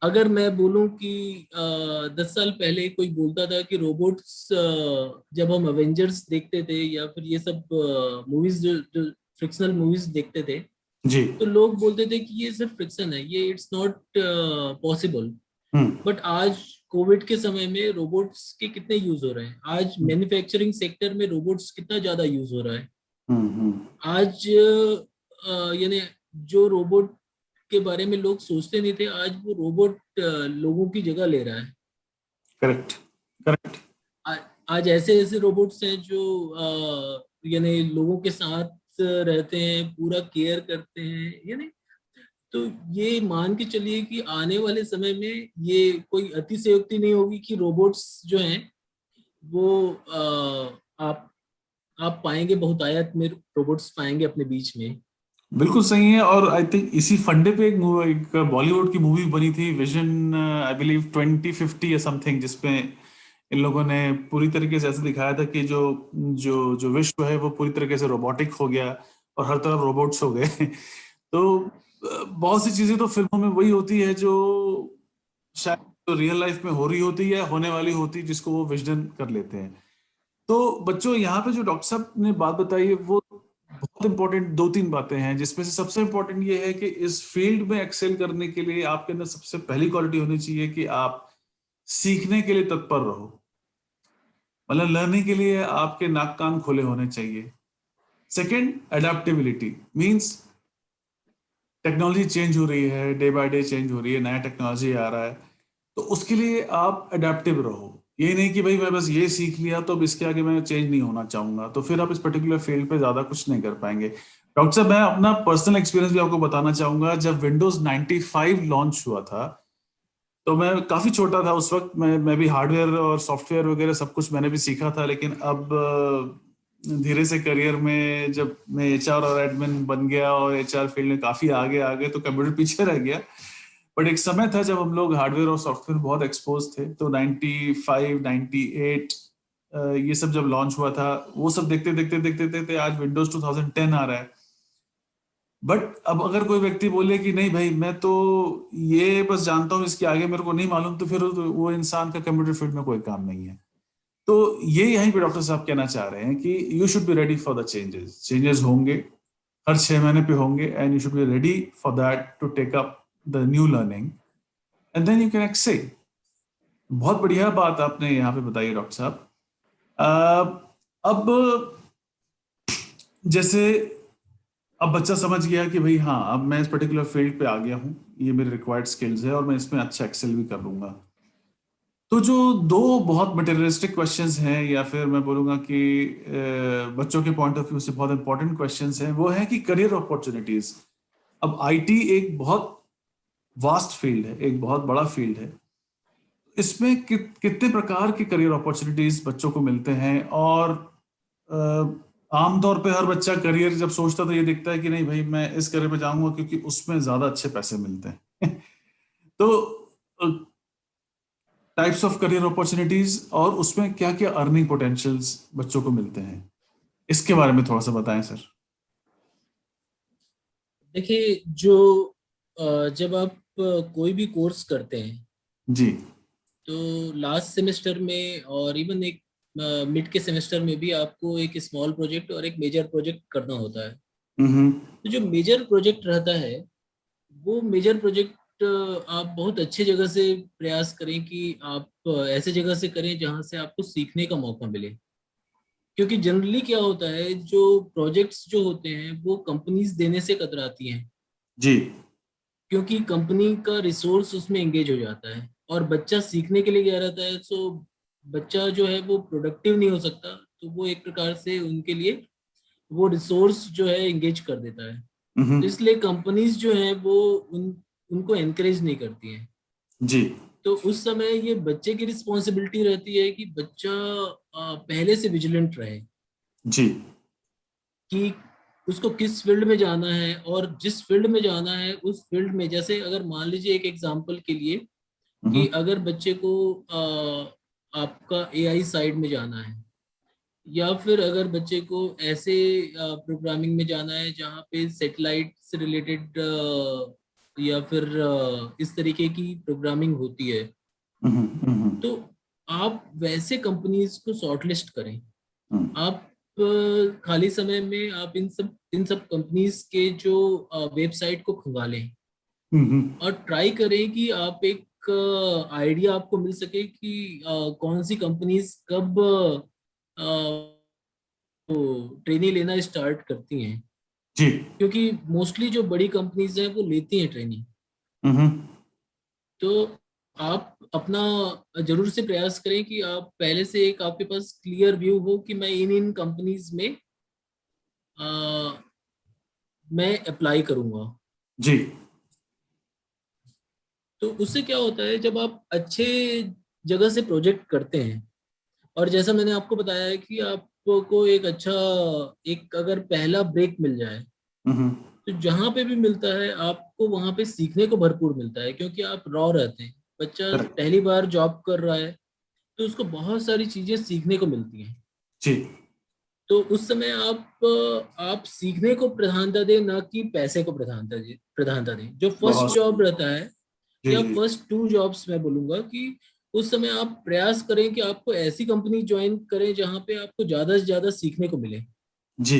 अगर मैं बोलूं कि 10 साल पहले कोई बोलता था कि रोबोट्स, जब हम अवेंजर्स देखते थे या फिर ये सब मूवीज, जो फ्रिक्शनल मूवीज देखते थे, जी। तो लोग बोलते थे कि ये सिर्फ फ्रिक्शन है, ये it's not possible. Hmm but आज कोविड के समय में रोबोट्स के कितने यूज हो रहे हैं, आज मैन्युफैक्चरिंग सेक्टर में रोबोट्स कितना ज्यादा यूज हो रहा है। हम्म। आज यानी जो रोबोट के बारे में लोग सोचते नहीं थे, आज वो रोबोट लोगों की जगह ले रहा है। Correct correct. आ, आज ऐसे ऐसे रोबोट्स हैं जो यानी लोगों के साथ रहते हैं, पूरा केयर करते हैं, यानी तो ये मान के चलिए कि आने वाले समय में ये कोई अतिशयोक्ति नहीं होगी कि रोबोट्स जो हैं वो आप पाएंगे, बहुतायत में रोबोट्स पाएंगे अपने बीच में। बिल्कुल सही है। और आई थिंक इसी फंडे पे एक बॉलीवुड की मूवी बनी थी, विजन, आई बिलीव 2050 या समथिंग, जिसपे इन लोगों ने पूरी तरीके से ऐसे दिखाया था कि जो जो जो विश्व है वो पूरी तरीके से रोबोटिक हो गया और हर तरफ रोबोट्स हो गए। तो बहुत सी चीजें तो फिल्मों में वही होती है जो शायद तो रियल लाइफ में हो रही होती है या होने वाली होती है, जिसको वो विजन कर लेते हैं। तो बच्चों, यहाँ पे जो डॉक्टर साहब ने बात बताई है वो बहुत इंपॉर्टेंट दो तीन बातें हैं, जिसमें से सबसे इंपॉर्टेंट ये है कि इस फील्ड में एक्सेल करने के लिए आपके अंदर सबसे पहली क्वालिटी होनी चाहिए कि आप सीखने के लिए तत्पर रहो। मतलब लर्निंग के लिए आपके नाक कान खोले होने चाहिए। Second, adaptability means technology change हो रही है, डे बाय डे चेंज हो रही है, नया टेक्नोलॉजी आ रहा है, तो उसके लिए आप अडेप्टिव रहो। ये नहीं कि भाई मैं बस ये सीख लिया तो अब इसके आगे मैं चेंज नहीं होना चाहूंगा, तो फिर आप इस पर्टिकुलर फील्ड पे ज्यादा कुछ नहीं कर पाएंगे। डॉक्टर साहब, मैं अपना पर्सनल एक्सपीरियंस भी आपको बताना चाहूंगा। जब विंडोज 95 लॉन्च हुआ था, तो मैं काफी छोटा था उस वक्त। मैं भी हार्डवेयर और सॉफ्टवेयर वगैरह सब कुछ मैंने भी सीखा था, लेकिन अब धीरे से करियर में जब मैं एचआर और एडमिन बन गया और एचआर फील्ड में काफी आगे आ गए, तो कंप्यूटर पीछे रह गया। बट एक समय था जब हम लोग हार्डवेयर और सॉफ्टवेयर बहुत एक्सपोज थे, तो 95 98 ये सब जब लॉन्च हुआ था, वो सब देखते देखते देखते देखते आज विंडोज 2010 आ रहा है। बट अब अगर कोई व्यक्ति बोले कि नहीं भाई मैं तो ये बस जानता हूँ, इसके आगे मेरे को नहीं मालूम, तो फिर वो इंसान का कंप्यूटर फील्ड में कोई काम नहीं है। तो ये यहीं पे डॉक्टर साहब कहना चाह रहे हैं कि you should be ready for the changes. Changes होंगे, हर 6 महीने पे होंगे, and you should be ready for that to take up the new learning, and then you can excel. बहुत बढ़िया बात आपने यहाँ पे बताई डॉक्टर साहब। अब जैसे अब बच्चा समझ गया कि भाई हाँ, अब मैं इस पर्टिकुलर फील्ड पे आ गया हूँ, ये मेरे रिक्वायर्ड स्किल्स है और मैं इसमें अच्छा एक्सेल भी कर लूंगा। तो जो दो बहुत मटेरियलिस्टिक क्वेश्चंस हैं, या फिर मैं बोलूंगा कि बच्चों के पॉइंट ऑफ व्यू से बहुत इंपॉर्टेंट क्वेश्चंस हैं, वो है कि करियर अपॉर्चुनिटीज। अब आईटी एक बहुत वास्ट फील्ड है, एक बहुत बड़ा फील्ड है। इसमें कितने प्रकार के करियर अपॉर्चुनिटीज बच्चों को मिलते हैं, और आमतौर पे हर बच्चा करियर जब सोचता तो ये दिखता है कि नहीं भाई मैं इस करियर पे जाऊंगा क्योंकि उसमें ज्यादा अच्छे पैसे मिलते हैं। तो टाइप्स ऑफ करियर अपॉर्चुनिटीज और उसमें क्या क्या अर्निंग पोटेंशियल्स बच्चों को मिलते हैं, इसके बारे में थोड़ा सा बताएं सर। देखिए, जो जब आप कोई भी कोर्स करते हैं, जी। तो लास्ट सेमेस्टर में और इवन एक मिड के सेमेस्टर में भी आपको एक स्मॉल प्रोजेक्ट और एक मेजर प्रोजेक्ट करना होता है। हम्म। तो जो मेजर प्रोजेक्ट रहता है, वो मेजर प्रोजेक्ट आप बहुत अच्छी जगह से प्रयास करें कि आप ऐसे जगह से करें जहां से आपको सीखने का मौका मिले। क्योंकि जनरली क्या होता है, जो प्रोजेक्ट्स जो होते हैं वो कंपनीज देने से कतराती हैं, जी। क्योंकि कंपनी का रिसोर्स उसमें एंगेज हो जाता है और बच्चा सीखने के लिए गया रहता है। सो बच्चा जो है वो प्रोडक्टिव नहीं हो सकता, तो वो एक प्रकार से उनके लिए वो रिसोर्स जो है एंगेज कर देता है। तो हम्म। इसलिए कंपनीज जो है वो उनको एनकरेज नहीं करती हैं। जी। तो उस समय ये बच्चे की रिस्पॉन्सिबिलिटी रहती है कि बच्चा पहले से विजिलेंट रहे जी। कि उसको किस फील्ड में जाना है, और जिस फील्ड में जाना है उस फील्ड में, जैसे अगर मान लीजिए एक एग्जांपल के लिए कि हम्म। अगर बच्चे को आपका एआई साइड में जाना है, या फिर अगर बच्चे को ऐसे प्रोग्रामिंग में जाना है जहाँ पे सेटेलाइट से रिलेटेड या फिर इस तरीके की प्रोग्रामिंग होती है, हम्म। तो आप वैसे कंपनीज को शॉर्टलिस्ट करें। हम्म। आप खाली समय में आप इन सब कंपनीज के जो वेबसाइट को खंगालें हम्म। और ट्राई करें कि आप एक आइडिया आपको मिल सके कि कौन सी कंपनीज कब ट्रेनिंग लेना स्टार्ट करती हैं। जी। क्योंकि मोस्टली जो बड़ी कंपनीज हैं वो लेती हैं ट्रेनिंग। हम्म। तो आप अपना जरूर से प्रयास करें कि आप पहले से एक आपके पास क्लियर व्यू हो कि मैं इन इन कंपनीज में मैं अप्लाई करूंगा। जी। तो उससे क्या होता है, जब आप अच्छे जगह से प्रोजेक्ट करते हैं, और जैसा मैंने आपको बताया है कि आपको एक अच्छा, एक अगर पहला ब्रेक मिल जाए, हम्म। तो जहां पे भी मिलता है आपको वहां पे सीखने को भरपूर मिलता है, क्योंकि आप रॉ रहते हैं। बच्चा करेक्ट। पहली बार जॉब कर रहा है, तो उसको बहुत सारी चीजें सीखने को मिलती हैं। जी। तो उस समय आप सीखने को प्रधानता दें, ना कि पैसे को प्रधानता दें। जो फर्स्ट बहुत। जॉब रहता है, जी या जी। फर्स्ट 2 जॉब्स मैं बोलूंगा कि उस समय आप प्रयास करें कि आपको ऐसी कंपनी ज्वाइन करें जहां पे आपको ज्यादा से ज्यादा सीखने को मिले, जी।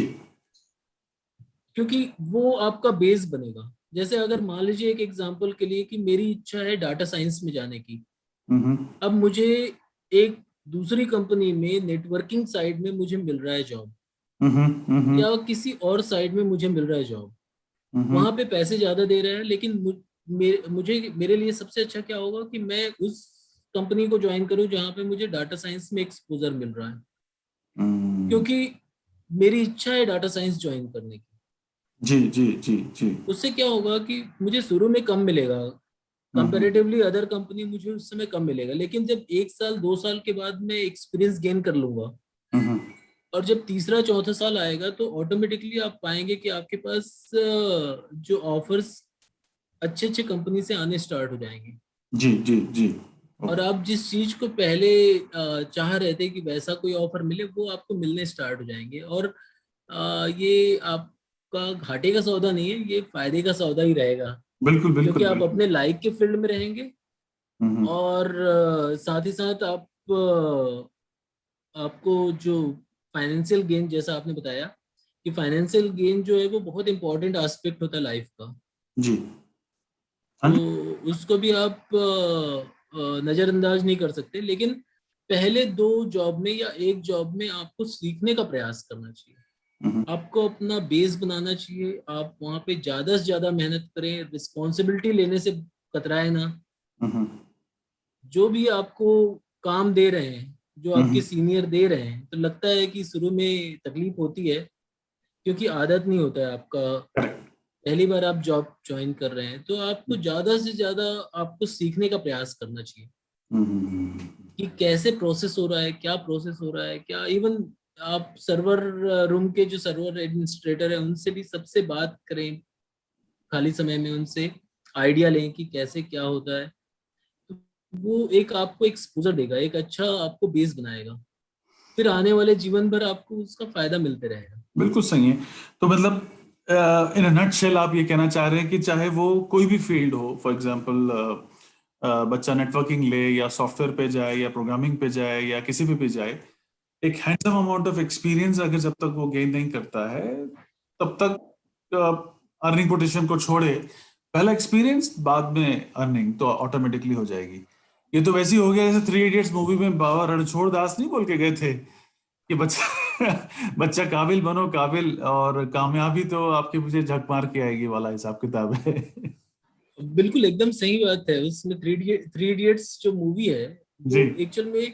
क्योंकि वो आपका बेस बनेगा। जैसे अगर मान लीजिए एक एग्जांपल के लिए कि मेरी इच्छा है डाटा साइंस में जाने की। हम्म। अब मुझे एक दूसरी कंपनी में नेटवर्किंग साइड में मुझे मिल रहा है जॉब, या किसी और साइड में मुझे मिल रहा है जॉब, वहां पे पैसे ज्यादा दे रहे हैं, लेकिन मुझे मेरे लिए सबसे अच्छा क्या होगा कि मैं उस कंपनी को ज्वाइन करूं जहां पे मुझे डाटा साइंस में एक्सपोजर मिल रहा है, क्योंकि मेरी इच्छा है डाटा साइंस ज्वाइन करने की। जी जी जी जी। उससे क्या होगा कि मुझे शुरू में कम मिलेगा, हम्म कंपैरेटिवली अदर कंपनी मुझे उस समय कम मिलेगा, लेकिन जब 1 साल 2 साल के बाद मैं एक्सपीरियंस गेन कर लूंगा, हम्म और जब तीसरा चौथा साल आएगा तो ऑटोमेटिकली आप पाएंगे कि आपके पास जो ऑफर्स अच्छे अच्छे कंपनी से आने स्टार्ट हो जाएंगे। जी जी जी। और ओके। आप जिस चीज को पहले चाह रहे थे कि वैसा कोई ऑफर मिले, वो आपको मिलने स्टार्ट हो जाएंगे। और ये आपका घाटे का सौदा नहीं है, ये फायदे का सौदा ही रहेगा, बिल्कुल क्योंकि बिल्कुल आप बिल्कुल। अपने लाइक के फील्ड में रहेंगे। हम्म और साथ ही साथ आपको जो फाइनेंशियल गेन, जैसा आपने बताया कि फाइनेंशियल गेन जो है वो बहुत इंपॉर्टेंट एस्पेक्ट होता है लाइफ का, जी। तो 100। उसको भी आप नजरअंदाज नहीं कर सकते। लेकिन पहले 2 जॉब में या एक जॉब में आपको सीखने का प्रयास करना चाहिए, हम्म आपको अपना बेस बनाना चाहिए, आप वहां पे ज्यादा से ज्यादा मेहनत करें, रिस्पॉन्सिबिलिटी लेने से कतराए ना। हम्म जो भी आपको काम दे रहे हैं, जो आपके हम्म। सीनियर दे रहे हैं, तो लगता है कि शुरू में तकलीफ होती है, क्योंकि आदत नहीं होता है आपका, करेक्ट। पहली बार आप जॉब ज्वाइन कर रहे हैं, तो आपको ज्यादा से ज्यादा आपको सीखने का प्रयास करना चाहिए हम्म कि कैसे प्रोसेस हो रहा है, क्या प्रोसेस हो रहा है, क्या इवन आप सर्वर रूम के जो सर्वर एडमिनिस्ट्रेटर है उनसे भी सबसे बात करें, खाली समय में उनसे आइडिया लें कि कैसे क्या होता है। तो वो एक आपको एक्सपोजर देगा, एक अच्छा आपको बेस बनाएगा, फिर आने वाले जीवन भर आपको उसका फायदा मिलते रहेगा। बिल्कुल सही है। तो मतलब इन अ नटशेल आप ये कहना चाह रहे हैं कि चाहे वो कोई भी फील्ड हो, फॉर एग्जांपल बच्चा नेटवर्किंग ले या सॉफ्टवेयर पे जाए या प्रोग्रामिंग पे जाए या किसी पे भी जाए, एक हैंडसम अमाउंट ऑफ एक्सपीरियंस अगर जब तक वो गेन नहीं करता है तब तक अर्निंग पोजीशन को छोड़े, पहला एक्सपीरियंस बाद में अर्निंग तो ऑटोमेटिकली हो जाएगी। ये तो वैसे ही हो गया जैसे थ्री इडियट्स मूवी में बाबा रणछोड़ दास नहीं बोल के गए थे कि बच्चा बच्चा काबिल बनो काबिल, और कामयाबी तो आपके मुझे झक मार के आएगी वाला हिसाब किताब है। बिल्कुल एकदम सही बात है। उसमें थ्री इडियट्स जो मूवी है, जी वो एक्चुअल में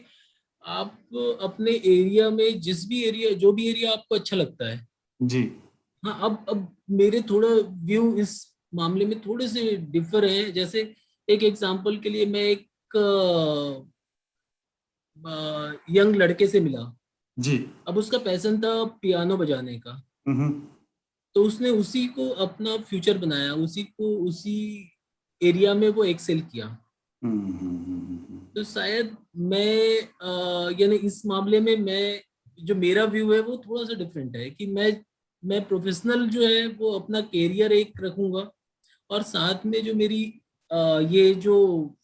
आप अपने एरिया में जिस भी एरिया, जो भी एरिया आपको अच्छा लगता है। जी हाँ, अब मेरे थोड़ा व्यू इस मामले में थोड़े से डिफर है। जैसे एक एग्जांपल के लिए, मैं एक यंग लड़के से मिला, जी। अब उसका पैशन था पियानो बजाने का, हम्म तो उसने उसी को अपना फ्यूचर बनाया, उसी को उसी एरिया में वो एक्सेल किया। तो शायद मैं यानी इस मामले में मैं, जो मेरा व्यू है वो थोड़ा सा डिफरेंट है कि मैं प्रोफेशनल जो है वो अपना कैरियर एक रखूंगा, और साथ में जो मेरी ये जो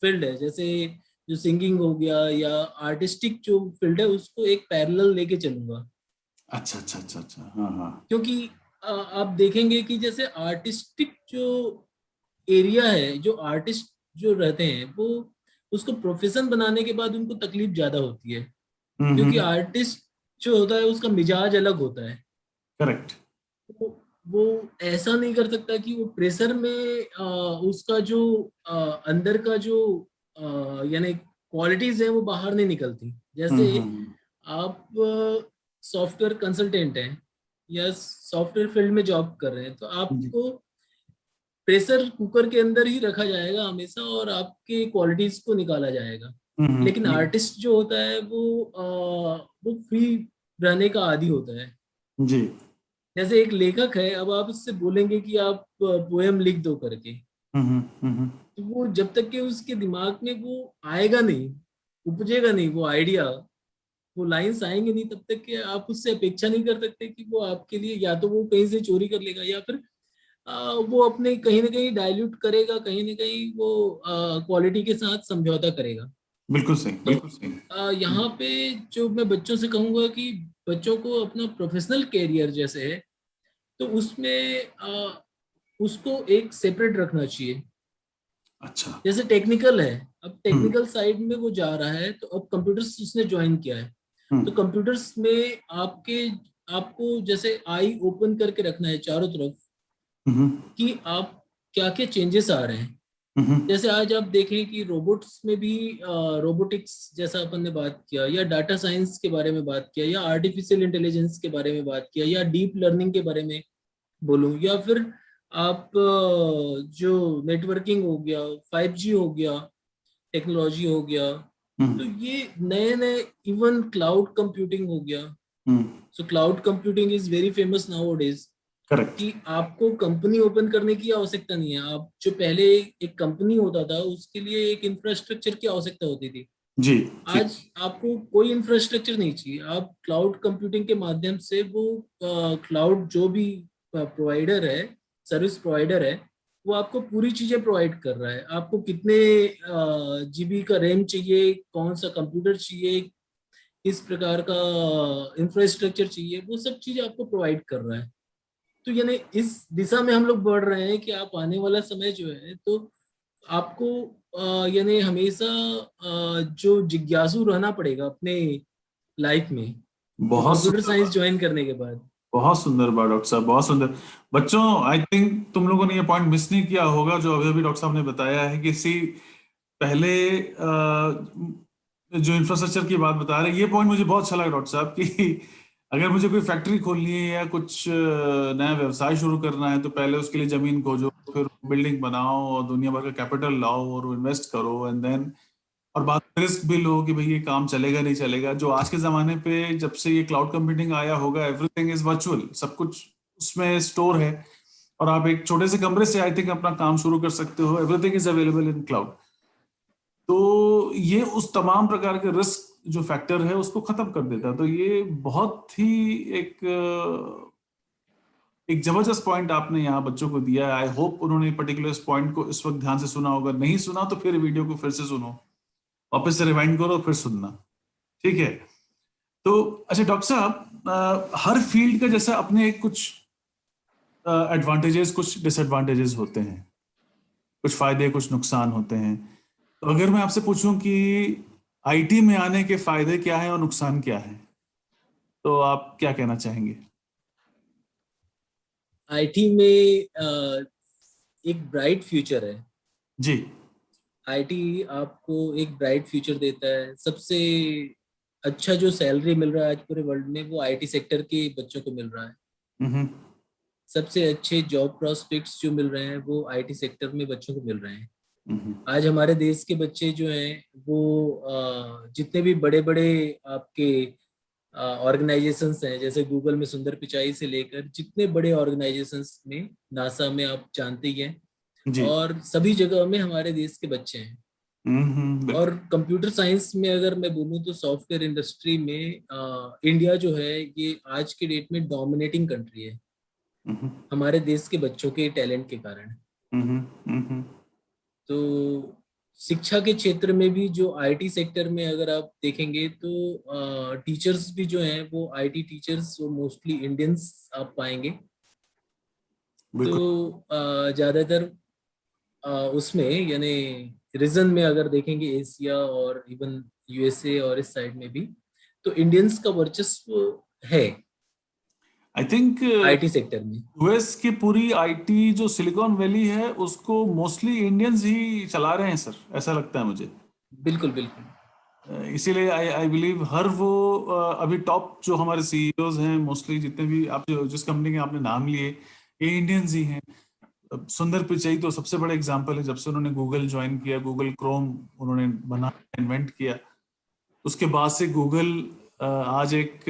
फील्ड है, जैसे जो सिंगिंग हो गया या आर्टिस्टिक जो फील्ड है, उसको एक पैरेलल लेके चलूंगा। अच्छा अच्छा अच्छा अच्छा। हाँ हाँ। क्योंकि आप देखेंगे कि जैसे आर्टिस्टिक जो एरिया है, जो आर्टिस्ट जो रहते हैं, वो उसको प्रोफेशन बनाने के बाद उनको तकलीफ ज्यादा होती है, क्योंकि हम्म। आर्टिस्ट जो होता है उसका मिजाज अलग होता है। करेक्ट। वो वो ऐसा नहीं कर सकता कि वो प्रेशर में उसका जो अंदर का जो यानी क्वालिटीज है वो बाहर नहीं निकलती। जैसे हम्म। आप सॉफ्टवेयर कंसल्टेंट हैं या सॉफ्टवेयर फील्ड में जॉब कर रहे हैं, तो जी। आपको प्रेशर कुकर के अंदर ही रखा जाएगा हमेशा, और आपके क्वालिटीज को निकाला जाएगा। लेकिन हम्म। आर्टिस्ट जो होता है वो फ्री रहने का आदी होता है। जी। जैसे एक लेखक है, अब आप उससे बोलेंगे कि आप पोएम लिख दो करके, हम्म। तो वो जब तक कि उसके दिमाग में वो आएगा नहीं, उपजेगा नहीं वो आइडिया, वो लाइंस आएंगे नहीं, तब तक कि आप उससे अपेक्षा नहीं कर सकते कि वो आपके लिए या तो वो कहीं से चोरी कर लेगा, या फिर वो अपने कहीं ना कहीं डाइल्यूट करेगा, कहीं ना कहीं वो क्वालिटी के साथ समझौता करेगा। बिल्कुल सही तो बिल्कुल सही। यहाँ पे जो मैं बच्चों से कहूंगा कि बच्चों को अपना प्रोफेशनल कैरियर जैसे है, तो उसमें उसको एक सेपरेट रखना चाहिए। अच्छा। जैसे टेक्निकल है, अब हम्म टेक्निकल साइड में वो जा रहा है, तो अब कंप्यूटर्स उसने ज्वाइन किया है, तो हम्म कंप्यूटर्स में आपके आपको जैसे आई ओपन करके रखना है चारों तरफ हम्म, कि आप क्या क्या चेंजेस आ रहे हैं। हम्म, जैसे आज आप देखें कि रोबोट्स में भी रोबोटिक्स जैसा अपन ने बात किया, या डाटा साइंस के बारे में बात किया, या आर्टिफिशियल इंटेलिजेंस के बारे में बात किया, या डीप लर्निंग के बारे में बोलूं, या फिर आप जो नेटवर्किंग हो गया, 5G हो गया, टेक्नोलॉजी हो गया, तो हम्म, ये नए नए, इवन क्लाउड कंप्यूटिंग हो गया। Hmm, so cloud computing is very famous nowadays, correct. कि आपको कंपनी ओपन करने की आवश्यकता नहीं है। आप जो पहले एक कंपनी होता था उसके लिए एक इंफ्रास्ट्रक्चर की आवश्यकता होती थी, जी, जी। आज आपको कोई इंफ्रास्ट्रक्चर नहीं चाहिए। आप क्लाउड कंप्यूटिंग के माध्यम से वो क्लाउड जो भी प्रोवाइडर है, सर्विस प्रोवाइडर है, वो आपको पूरी चीजें प्रोवाइड कर रहा है। आपको कितने जीबी का रैम चाहिए, कौन सा कंप्यूटर चाहिए, किस प्रकार का इंफ्रास्ट्रक्चर चाहिए, वो सब चीजें आपको प्रोवाइड कर रहा है। तो यानी इस दिशा में हम लोग बढ़ रहे हैं कि आप आने वाला समय जो है, तो आपको यानी हमेशा जो जिज्ञासु रहना पड़ेगा अपने लाइफ में, वो बहुत कंप्यूटर सुंदर साइंस बात, ज्वाइन करने के बाद। बहुत सुंदर बात डॉक्टर साहब, बहुत सुंदर। बच्चों, आई थिंक तुम लोगों ने ये पॉइंट मिस नहीं किया होगा जो अभी अभी डॉक्टर साहब ने बताया है कि सी पहले जो इंफ्रास्ट्रक्चर की बात बता रहे हैं, ये पॉइंट मुझे बहुत अच्छा लगा डॉक्टर साहब कि अगर मुझे कोई फैक्ट्री खोलनी है या कुछ नया व्यवसाय शुरू करना है तो पहले उसके लिए जमीन खोजो, फिर बिल्डिंग बनाओ और दुनिया भर का कैपिटल लाओ और इन्वेस्ट करो, एंड देन और बाद में रिस्क भी लो कि भाई ये काम चलेगा नहीं चलेगा। जो आज के जमाने पे जब से ये क्लाउड कंप्यूटिंग आया होगा, एवरीथिंग इज वर्चुअल, सब कुछ उसमें स्टोर है और आप एक छोटे से कमरे से आई थिंक अपना काम शुरू कर सकते हो। Everything is available in cloud. तो ये उस तमाम प्रकार के रिस्क जो फैक्टर है उसको खत्म कर देता है। तो ये बहुत ही एक एक जबरदस्त पॉइंट आपने यहाँ बच्चों को दिया है। आई होप उन्होंने पर्टिकुलर इस पॉइंट को इस वक्त ध्यान से सुना होगा। नहीं सुना तो फिर वीडियो को फिर से सुनो, वापस से रिवाइंड करो फिर सुनना। ठीक है। तो अच्छा डॉक्टर साहब, हर फील्ड का जैसा अपने एक कुछ एडवांटेजेस कुछ डिसएडवांटेजेस होते हैं, कुछ फायदे कुछ नुकसान होते हैं। तो अगर मैं आपसे पूछूं कि आईटी में आने के फायदे क्या हैं और नुकसान क्या है, तो आप क्या कहना चाहेंगे? आईटी में एक ब्राइट फ्यूचर है। जी। आईटी आपको एक ब्राइट फ्यूचर देता है। सबसे अच्छा जो सैलरी मिल रहा है आज पूरे वर्ल्ड में, वो आईटी सेक्टर के बच्चों को मिल रहा है। हम्म, सबसे अच्छे जॉब प्रोस्पेक्ट्स जो मिल रहे हैं वो आईटी सेक्टर में बच्चों को मिल रहे हैं। हम्म, आज हमारे देश के बच्चे जो हैं वो जितने भी बड़े बड़े आपके ऑर्गेनाइजेशंस हैं, जैसे गूगल में सुंदर पिचाई से लेकर जितने बड़े ऑर्गेनाइजेशंस में, नासा में आप जानते ही हैं, जी। और सभी जगह में हमारे देश के बच्चे हैं। और बिल्कुल। कंप्यूटर साइंस में अगर मैं बोलूँ तो सॉफ्टवेयर इंडस्ट्री में इंडिया जो है ये आज के डेट में डोमिनेटिंग कंट्री है, हम्म, हमारे देश के बच्चों के टैलेंट के कारण। हम्म, हम्म, तो शिक्षा के क्षेत्र में भी जो आईटी सेक्टर में अगर आप देखेंगे तो टीचर्स भी जो हैं वो आईटी टीचर्स वो मोस्टली इंडियंस आप पाएंगे। तो बिल्कुल। ज्यादातर उसमें यानी रीजन में अगर देखेंगे एशिया और इवन यूएसए और इस साइड में भी, तो इंडियंस का वर्चस्व है आई थिंक आईटी सेक्टर में। यूएस की पूरी आईटी जो सिलिकॉन वैली है उसको मोस्टली इंडियंस ही चला रहे हैं सर, ऐसा लगता है मुझे। बिल्कुल बिल्कुल। इसीलिए आई आई बिलीव हर वो अभी टॉप जो हमारे सीईओज हैं, मोस्टली जितने भी आप जिस कंपनी के आपने नाम लिए, ये इंडियंस ही हैं। सुंदर पिचाई तो सबसे बड़ा एग्जांपल है। जब से उन्होंने गूगल ज्वाइन किया, गूगल क्रोम उन्होंने बना इन्वेंट किया, उसके बाद से गूगल आज एक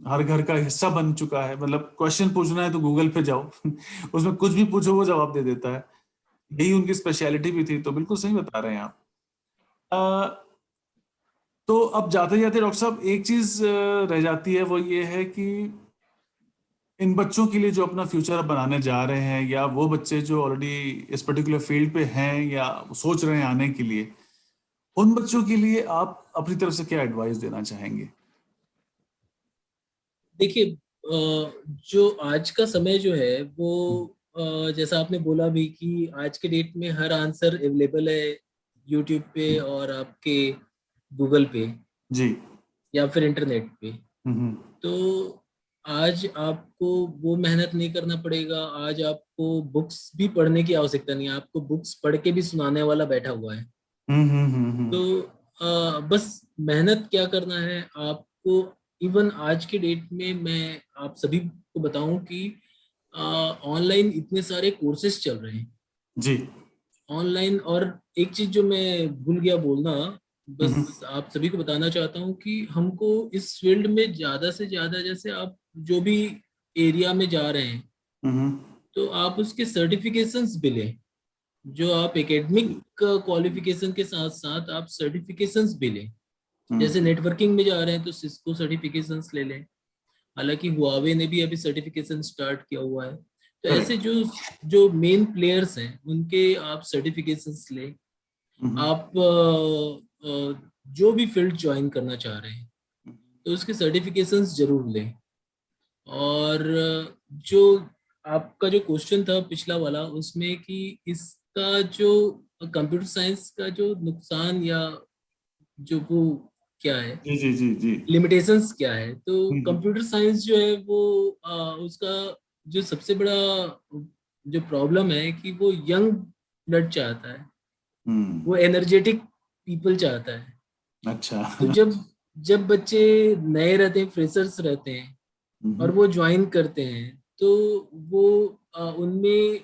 हर घर का हिस्सा बन चुका है। मतलब क्वेश्चन पूछना है तो गूगल पे जाओ उसमें कुछ भी पूछो वो जवाब दे देता है। यही उनकी स्पेशलिटी भी थी। तो बिल्कुल सही बता रहे हैं आप। अ, तो अब जाते जाते डॉक्टर साहब एक चीज रह जाती है, वो ये है कि इन बच्चों के लिए जो अपना फ्यूचर बनाने जा रहे हैं, या वो बच्चे जो ऑलरेडी इस पर्टिकुलर फील्ड पे हैं या सोच रहे हैं आने के लिए, उन बच्चों के लिए आप अपनी तरफ से क्या एडवाइस देना चाहेंगे? देखिए जो आज का समय जो है वो जैसा आपने बोला भी कि आज के डेट में हर आंसर अवेलेबल है यूट्यूब पे और आपके गूगल पे जी। या फिर इंटरनेट पे। तो आज आपको वो मेहनत नहीं करना पड़ेगा, आज आपको बुक्स भी पढ़ने की आवश्यकता नहीं है, आपको बुक्स पढ़ के भी सुनाने वाला बैठा हुआ है। तो बस मेहनत क्या करना है आपको। इवन आज के डेट में मैं आप सभी को बताऊं कि ऑनलाइन इतने सारे कोर्सेज चल रहे हैं जी। ऑनलाइन। और एक चीज जो मैं भूल गया बोलना, हम्म बस आप सभी को बताना चाहता हूँ कि हमको इस फील्ड में ज्यादा से ज्यादा, जैसे आप जो भी एरिया में जा रहे हैं, हम्म तो आप उसके सर्टिफिकेशंस भी लें। जो आप एकेडमिक क्वालिफिकेशन के साथ साथ आप सर्टिफिकेशंस भी लें। जैसे हम्म नेटवर्किंग में जा रहे हैं तो सिस्को सर्टिफिकेशंस ले लें। हालांकि हुआवे ने भी अभी सर्टिफिकेशन स्टार्ट किया हुआ है। तो ऐसे करेक्ट। जो जो मेन प्लेयर्स हैं उनके आप सर्टिफिकेशंस लें। हम्म आप जो भी फील्ड ज्वाइन करना चाह रहे हैं तो उसके सर्टिफिकेशंस जरूर लें। और जो आपका जो क्वेश्चन था पिछला वाला, उसमें कि इसका जो कंप्यूटर साइंस का जो नुकसान या जो वो क्या है, जी जी जी जी। लिमिटेशंस क्या है, तो हम्म कंप्यूटर साइंस जो है वो उसका जो सबसे बड़ा जो प्रॉब्लम है कि वो यंग ब्लड चाहता है, हम्म। वो एनर्जेटिक पीपल चाहता है। अच्छा। तो जब जब बच्चे नए रहते हैं, फ्रेशर्स रहते हैं और हम्म वो ज्वाइन करते हैं, तो वो उनमें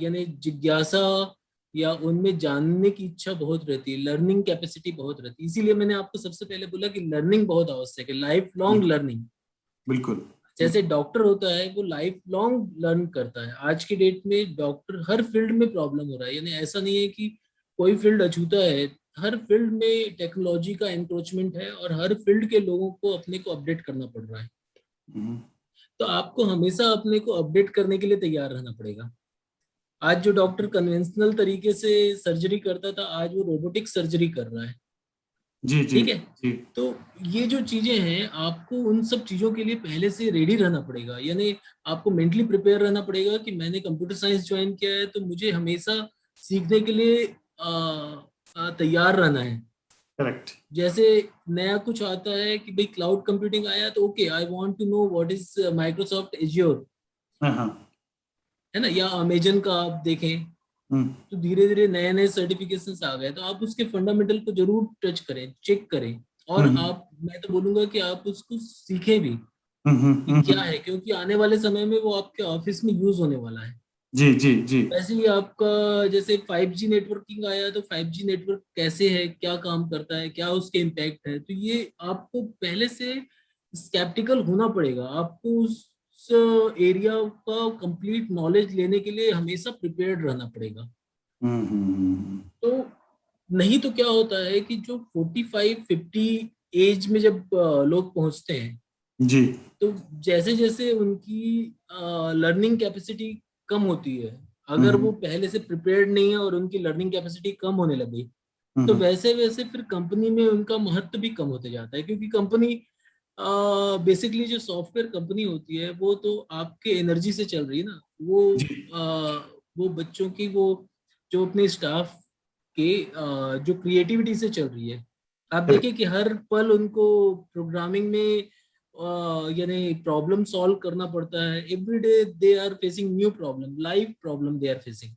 यानी जिज्ञासा या उनमें जानने की इच्छा बहुत रहती है, लर्निंग कैपेसिटी बहुत रहती है। इसीलिए मैंने आपको सबसे पहले बोला कि लर्निंग बहुत आवश्यक है, लाइफ लॉन्ग बिल्कुल लर्निंग। बिल्कुल। जैसे डॉक्टर होता है वो लाइफ लॉन्ग लर्न करता है। आज की डेट में डॉक्टर हर फील्ड में प्रॉब्लम हो रहा है, यानी ऐसा नहीं है कि कोई फील्ड अछूता है। हर फील्ड में टेक्नोलॉजी का एंक्रोचमेंट है और हर फील्ड के लोगों को अपने को अपडेट करना पड़ रहा है। हम्म तो आपको हमेशा अपने को अपडेट करने के लिए तैयार रहना पड़ेगा। आज जो डॉक्टर कन्वेंशनल तरीके से सर्जरी करता था, आज वो रोबोटिक सर्जरी कर रहा है। जी जी ठीक है। जी। तो ये जो चीजें हैं, आपको उन सब चीजों के लिए पहले से रेडी रहना पड़ेगा, यानी आपको मेंटली प्रिपेयर रहना पड़ेगा कि मैंने कंप्यूटर साइंस ज्वाइन किया है तो मुझे हमेशा सीखने के लिए तैयार रहना है। करेक्ट। जैसे नया कुछ आता है कि भाई क्लाउड कंप्यूटिंग आया, तो okay, I want to know what is Microsoft Azure, हाँ हाँ। है ना, या अमेजन का आप देखें। हम्म तो धीरे धीरे नए नए सर्टिफिकेशंस आ गए, तो आप उसके फंडामेंटल को जरूर टच करें, चेक करें। और हम्म आप, मैं तो बोलूंगा कि आप उसको सीखें भी कि क्या हम्म। है, क्योंकि आने वाले समय में वो आपके ऑफिस में यूज होने वाला है। जी जी जी। वैसे ही आपका जैसे 5G नेटवर्किंग आया, तो 5G नेटवर्क कैसे है, क्या काम करता है, क्या उसके इम्पैक्ट है, तो ये आपको पहले से स्केप्टिकल होना पड़ेगा। आपको उस एरिया का कंप्लीट नॉलेज लेने के लिए हमेशा प्रिपेयर्ड रहना पड़ेगा। तो नहीं तो क्या होता है कि जो 45-50 एज में जब लोग पहुंचते हैं, जी। तो जैसे जैसे उनकी लर्निंग कैपेसिटी कम होती है, अगर वो हम्म पहले से प्रिपेयर्ड नहीं है और उनकी लर्निंग कैपेसिटी कम होने लगी, तो हम्म वैसे वैसे फिर कंपनी में उनका महत्व भी कम होते जाता है। क्योंकि कंपनी बेसिकली जो सॉफ्टवेयर कंपनी होती है वो तो आपके एनर्जी से चल रही है ना। वो जी। वो बच्चों की, वो जो अपने स्टाफ के जो क्रिएटिविटी से चल रही है। आप करेक्ट। देखिए कि हर पल उनको प्रोग्रामिंग में यानी प्रॉब्लम सॉल्व करना पड़ता है। Every day they are facing new problem, live problem they are facing.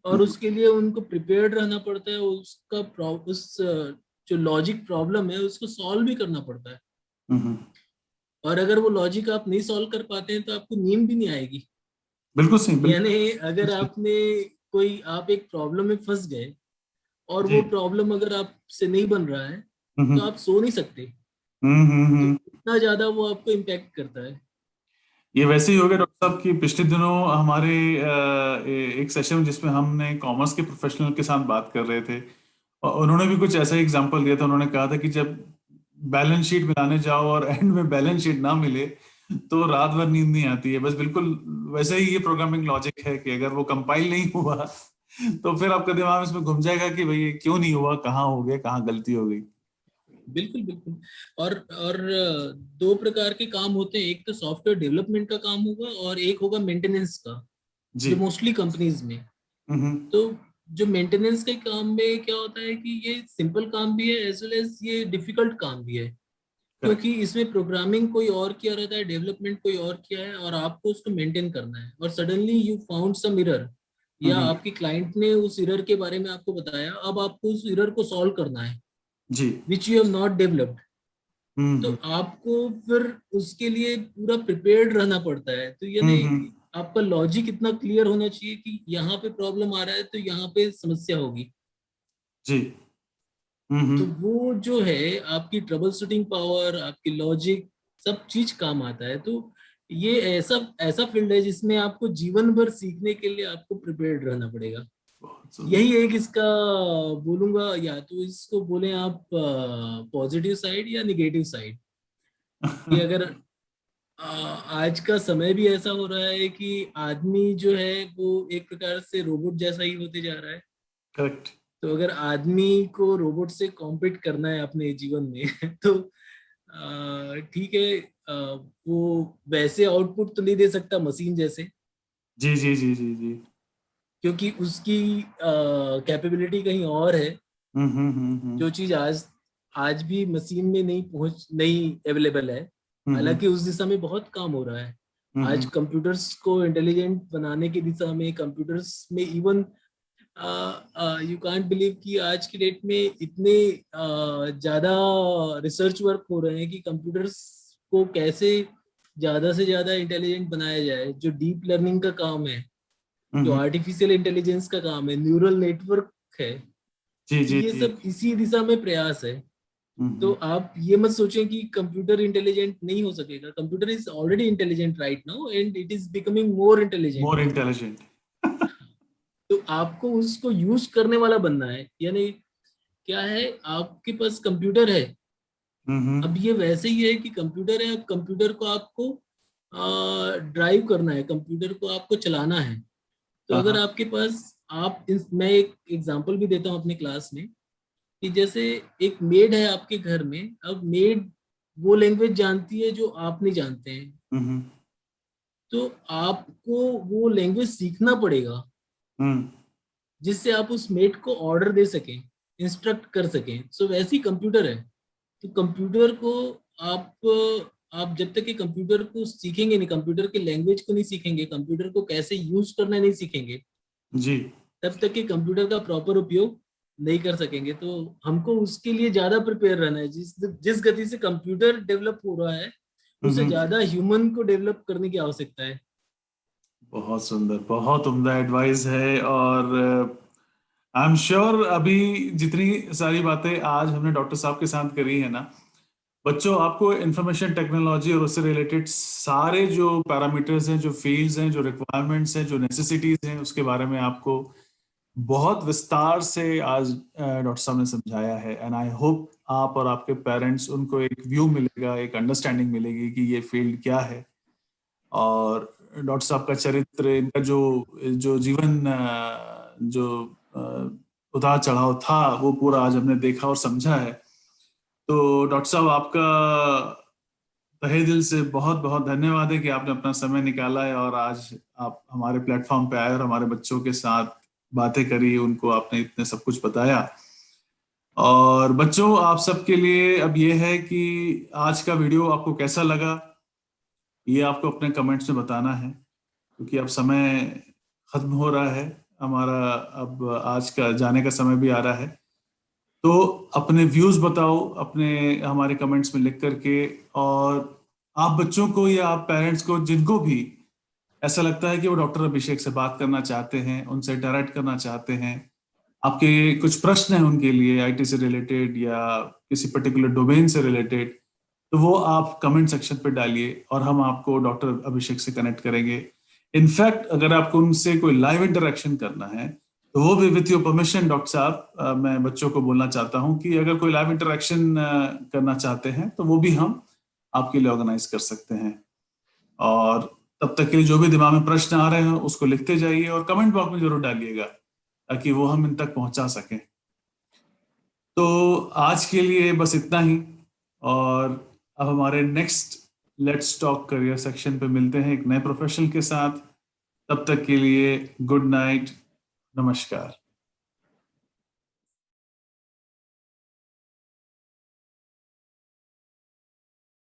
और उसके लिए उनको प्रिपेयर्ड रहना पड़ता है, उसका उस जो लॉजिक प्रॉब्लम है उसको सॉल्व भी करना पड़ता है। हम्म। और अगर वो लॉजिक आप नहीं सॉल्व कर पाते हैं तो आपको नींद भी नहीं आएगी। बिल्कुल सही यानी बिल्कुल अगर सही। आपने कोई, आप एक प्रॉब्लम में फंस गए और जी। वो प्रॉब्लम अगर आपसे नहीं बन रहा है, तो हम्म आप सो नहीं सकते। तो हम्म। इतना ज्यादा वो आपको इम्पैक्ट करता है। ये वैसे ही हो गया डॉक्टर साहब कि पिछले दिनों हमारे एक सेशन जिसमें हमने कॉमर्स के प्रोफेशनल के साथ बात कर रहे थे, और उन्होंने भी कुछ ऐसा एग्जांपल दिया था। उन्होंने कहा था कि जब बैलेंस शीट मिलाने जाओ और एंड में बैलेंस शीट ना मिले तो रात भर नींद नहीं आती है। बस बिल्कुल वैसे ही ये प्रोग्रामिंग लॉजिक है कि अगर वो कंपाइल नहीं हुआ तो फिर आपका दिमाग इसमें घूम जाएगा कि भाई ये क्यों नहीं हुआ, कहाँ हो गया, कहाँ गलती हो गई। बिल्कुल बिल्कुल। और दो प्रकार के काम होते हैं, एक तो सॉफ्टवेयर डेवलपमेंट का काम होगा और एक होगा मेंटेनेंस का, जी। जो मोस्टली कंपनीज में। हम्म तो जो मेंटेनेंस के काम में क्या होता है कि ये सिंपल काम भी है एज वेल एज ये डिफिकल्ट काम भी है। क्योंकि इसमें प्रोग्रामिंग कोई और किया रहता है, डेवलपमेंट कोई और किया है, और आपको उसको मेंटेन करना है, और suddenly you found some error, या हम्म, आपकी क्लाइंट ने उस एरर के बारे में आपको बताया, अब आपको उस एरर को सॉल्व करना है, जी। Which you have not developed. तो हम्म, आपको फिर उसके लिए पूरा प्रिपेयर्ड रहना पड़ता है। तो हम्म, यानी आपका लॉजिक इतना क्लियर होना चाहिए कि यहाँ पे प्रॉब्लम आ रहा है तो यहाँ पे समस्या होगी। जी। तो वो जो है आपकी ट्रबल शूटिंग पावर, आपकी लॉजिक, सब चीज काम आता है। तो ये ऐसा ऐसा फील्ड है जिसमें आपको जीवन भर सीखने के लिए आपको प्रिपेयर्ड रहना पड़ेगा। बहुत सुंदर। यही एक इसका बोलूंगा, या तो इसको बोलें आप पॉजिटिव साइड या निगेटिव साइड, कि अगर आज का समय भी ऐसा हो रहा है कि आदमी जो है वो एक प्रकार से रोबोट जैसा ही होते जा रहा है। करेक्ट। तो अगर आदमी को रोबोट से कॉम्पीट करना है अपने जीवन में तो ठीक है, वो वैसे आउटपुट तो नहीं दे सकता मशीन जैसे, जी, जी, जी, जी, जी। क्योंकि उसकी कैपेबिलिटी कहीं और है। हम्म, हम्म, हम्म, जो चीज आज आज भी मशीन में नहीं अवेलेबल है। हम्म, हालांकि उस दिशा में बहुत काम हो रहा है। आज हम्म, कंप्यूटर्स को इंटेलिजेंट बनाने की दिशा में, कंप्यूटर्स में इवन यू कांट बिलीव कि आज की डेट में इतने ज्यादा रिसर्च वर्क हो रहे हैं कि कंप्यूटर्स को कैसे ज्यादा से ज्यादा इंटेलिजेंट बनाया जाए। जो डीप लर्निंग का काम है, जो हम्म, आर्टिफिशियल इंटेलिजेंस का काम है, न्यूरल नेटवर्क है, जी, तो जी, ये जी। सब इसी दिशा में प्रयास है। तो हम्म। आप ये मत सोचें कि कंप्यूटर इंटेलिजेंट नहीं हो सकेगा। Computer is already intelligent right now and it is becoming more intelligent. More intelligent. तो आपको उसको यूज करने वाला बनना है। यानी क्या है, आपके पास कंप्यूटर है, हम्म, अब ये वैसे ही है कि कंप्यूटर है, अब कंप्यूटर को आपको ड्राइव करना है, कंप्यूटर को आपको चलाना है। तो हाँ, अगर हाँ, आपके पास मैं एक एग्जांपल भी देता हूँ अपने क्लास में, कि जैसे एक मेड है आपके घर में। अब मेड वो लैंग्वेज जानती है जो आप नहीं जानते हैं, हम्म, तो आपको वो लैंग्वेज सीखना पड़ेगा, हम्म, जिससे आप उस मेड को ऑर्डर दे सकें, इंस्ट्रक्ट कर सकें। सो वैसे ही कंप्यूटर है। तो कंप्यूटर को आप जब तक कि कंप्यूटर को सीखेंगे नहीं, कंप्यूटर के लैंग्वेज को नहीं सीखेंगे, कंप्यूटर को कैसे यूज करना नहीं सीखेंगे, जी। तब तक कि कंप्यूटर का प्रॉपर उपयोग नहीं कर सकेंगे। तो हमको उसके लिए ज्यादा प्रिपेयर रहना है। जिस जिस गति से कंप्यूटर डेवलप हो रहा है, उससे हम्म। ज्यादा ह्यूमन को डेवलप करने की आवश्यकता है। बहुत सुंदर, बहुत उम्दा एडवाइस है। और आई एम श्योर अभी जितनी सारी बातें आज हमने डॉक्टर साहब के साथ करी है ना, बच्चों आपको इंफॉर्मेशन टेक्नोलॉजी और उससे रिलेटेड सारे जो पैरामीटर्स हैं, जो फील्ड्स हैं, जो रिक्वायरमेंट्स हैं, जो नेसेसिटीज हैं, उसके बारे में आपको बहुत विस्तार से आज डॉक्टर साहब ने समझाया है। एंड आई होप आप और आपके पेरेंट्स, उनको एक व्यू मिलेगा, एक अंडरस्टैंडिंग मिलेगी कि ये फील्ड क्या है। और डॉक्टर साहब का चरित्र, इनका जो जो जीवन जो उतार चढ़ाव था, वो पूरा आज हमने देखा और समझा है। तो डॉक्टर साहब, आपका तहे दिल से बहुत बहुत धन्यवाद है कि आपने अपना समय निकाला है और आज आप हमारे प्लेटफॉर्म पे आए और हमारे बच्चों के साथ बातें करी, उनको आपने इतने सब कुछ बताया। और बच्चों, आप सबके लिए अब ये है कि आज का वीडियो आपको कैसा लगा, ये आपको अपने कमेंट्स में बताना है, क्योंकि अब समय खत्म हो रहा है हमारा, अब आज का जाने का समय भी आ रहा है। तो अपने व्यूज बताओ अपने हमारे कमेंट्स में लिख करके। और आप बच्चों को या आप पेरेंट्स को, जिनको भी ऐसा लगता है कि वो डॉक्टर अभिषेक से बात करना चाहते हैं, उनसे डायरेक्ट करना चाहते हैं, आपके कुछ प्रश्न हैं उनके लिए आईटी से रिलेटेड या किसी पर्टिकुलर डोमेन से रिलेटेड, तो वो आप कमेंट सेक्शन पे डालिए और हम आपको डॉक्टर अभिषेक से कनेक्ट करेंगे। इनफैक्ट अगर आपको उनसे कोई लाइव इंटरेक्शन करना है, तो वो भी विथ योर परमिशन डॉक्टर साहब, मैं बच्चों को बोलना चाहता हूँ कि अगर कोई लाइव इंटरेक्शन करना चाहते हैं तो वो भी हम आपके लिए ऑर्गेनाइज कर सकते हैं। और तब तक के लिए जो भी दिमाग में प्रश्न आ रहे हैं उसको लिखते जाइए और कमेंट बॉक्स में जरूर डालिएगा, ताकि वो हम इन तक पहुंचा सकें। तो आज के लिए बस इतना ही। और अब हमारे next let's talk career section पे मिलते हैं एक नए प्रोफेशनल के साथ। तब तक के लिए गुड नाइट, नमस्कार।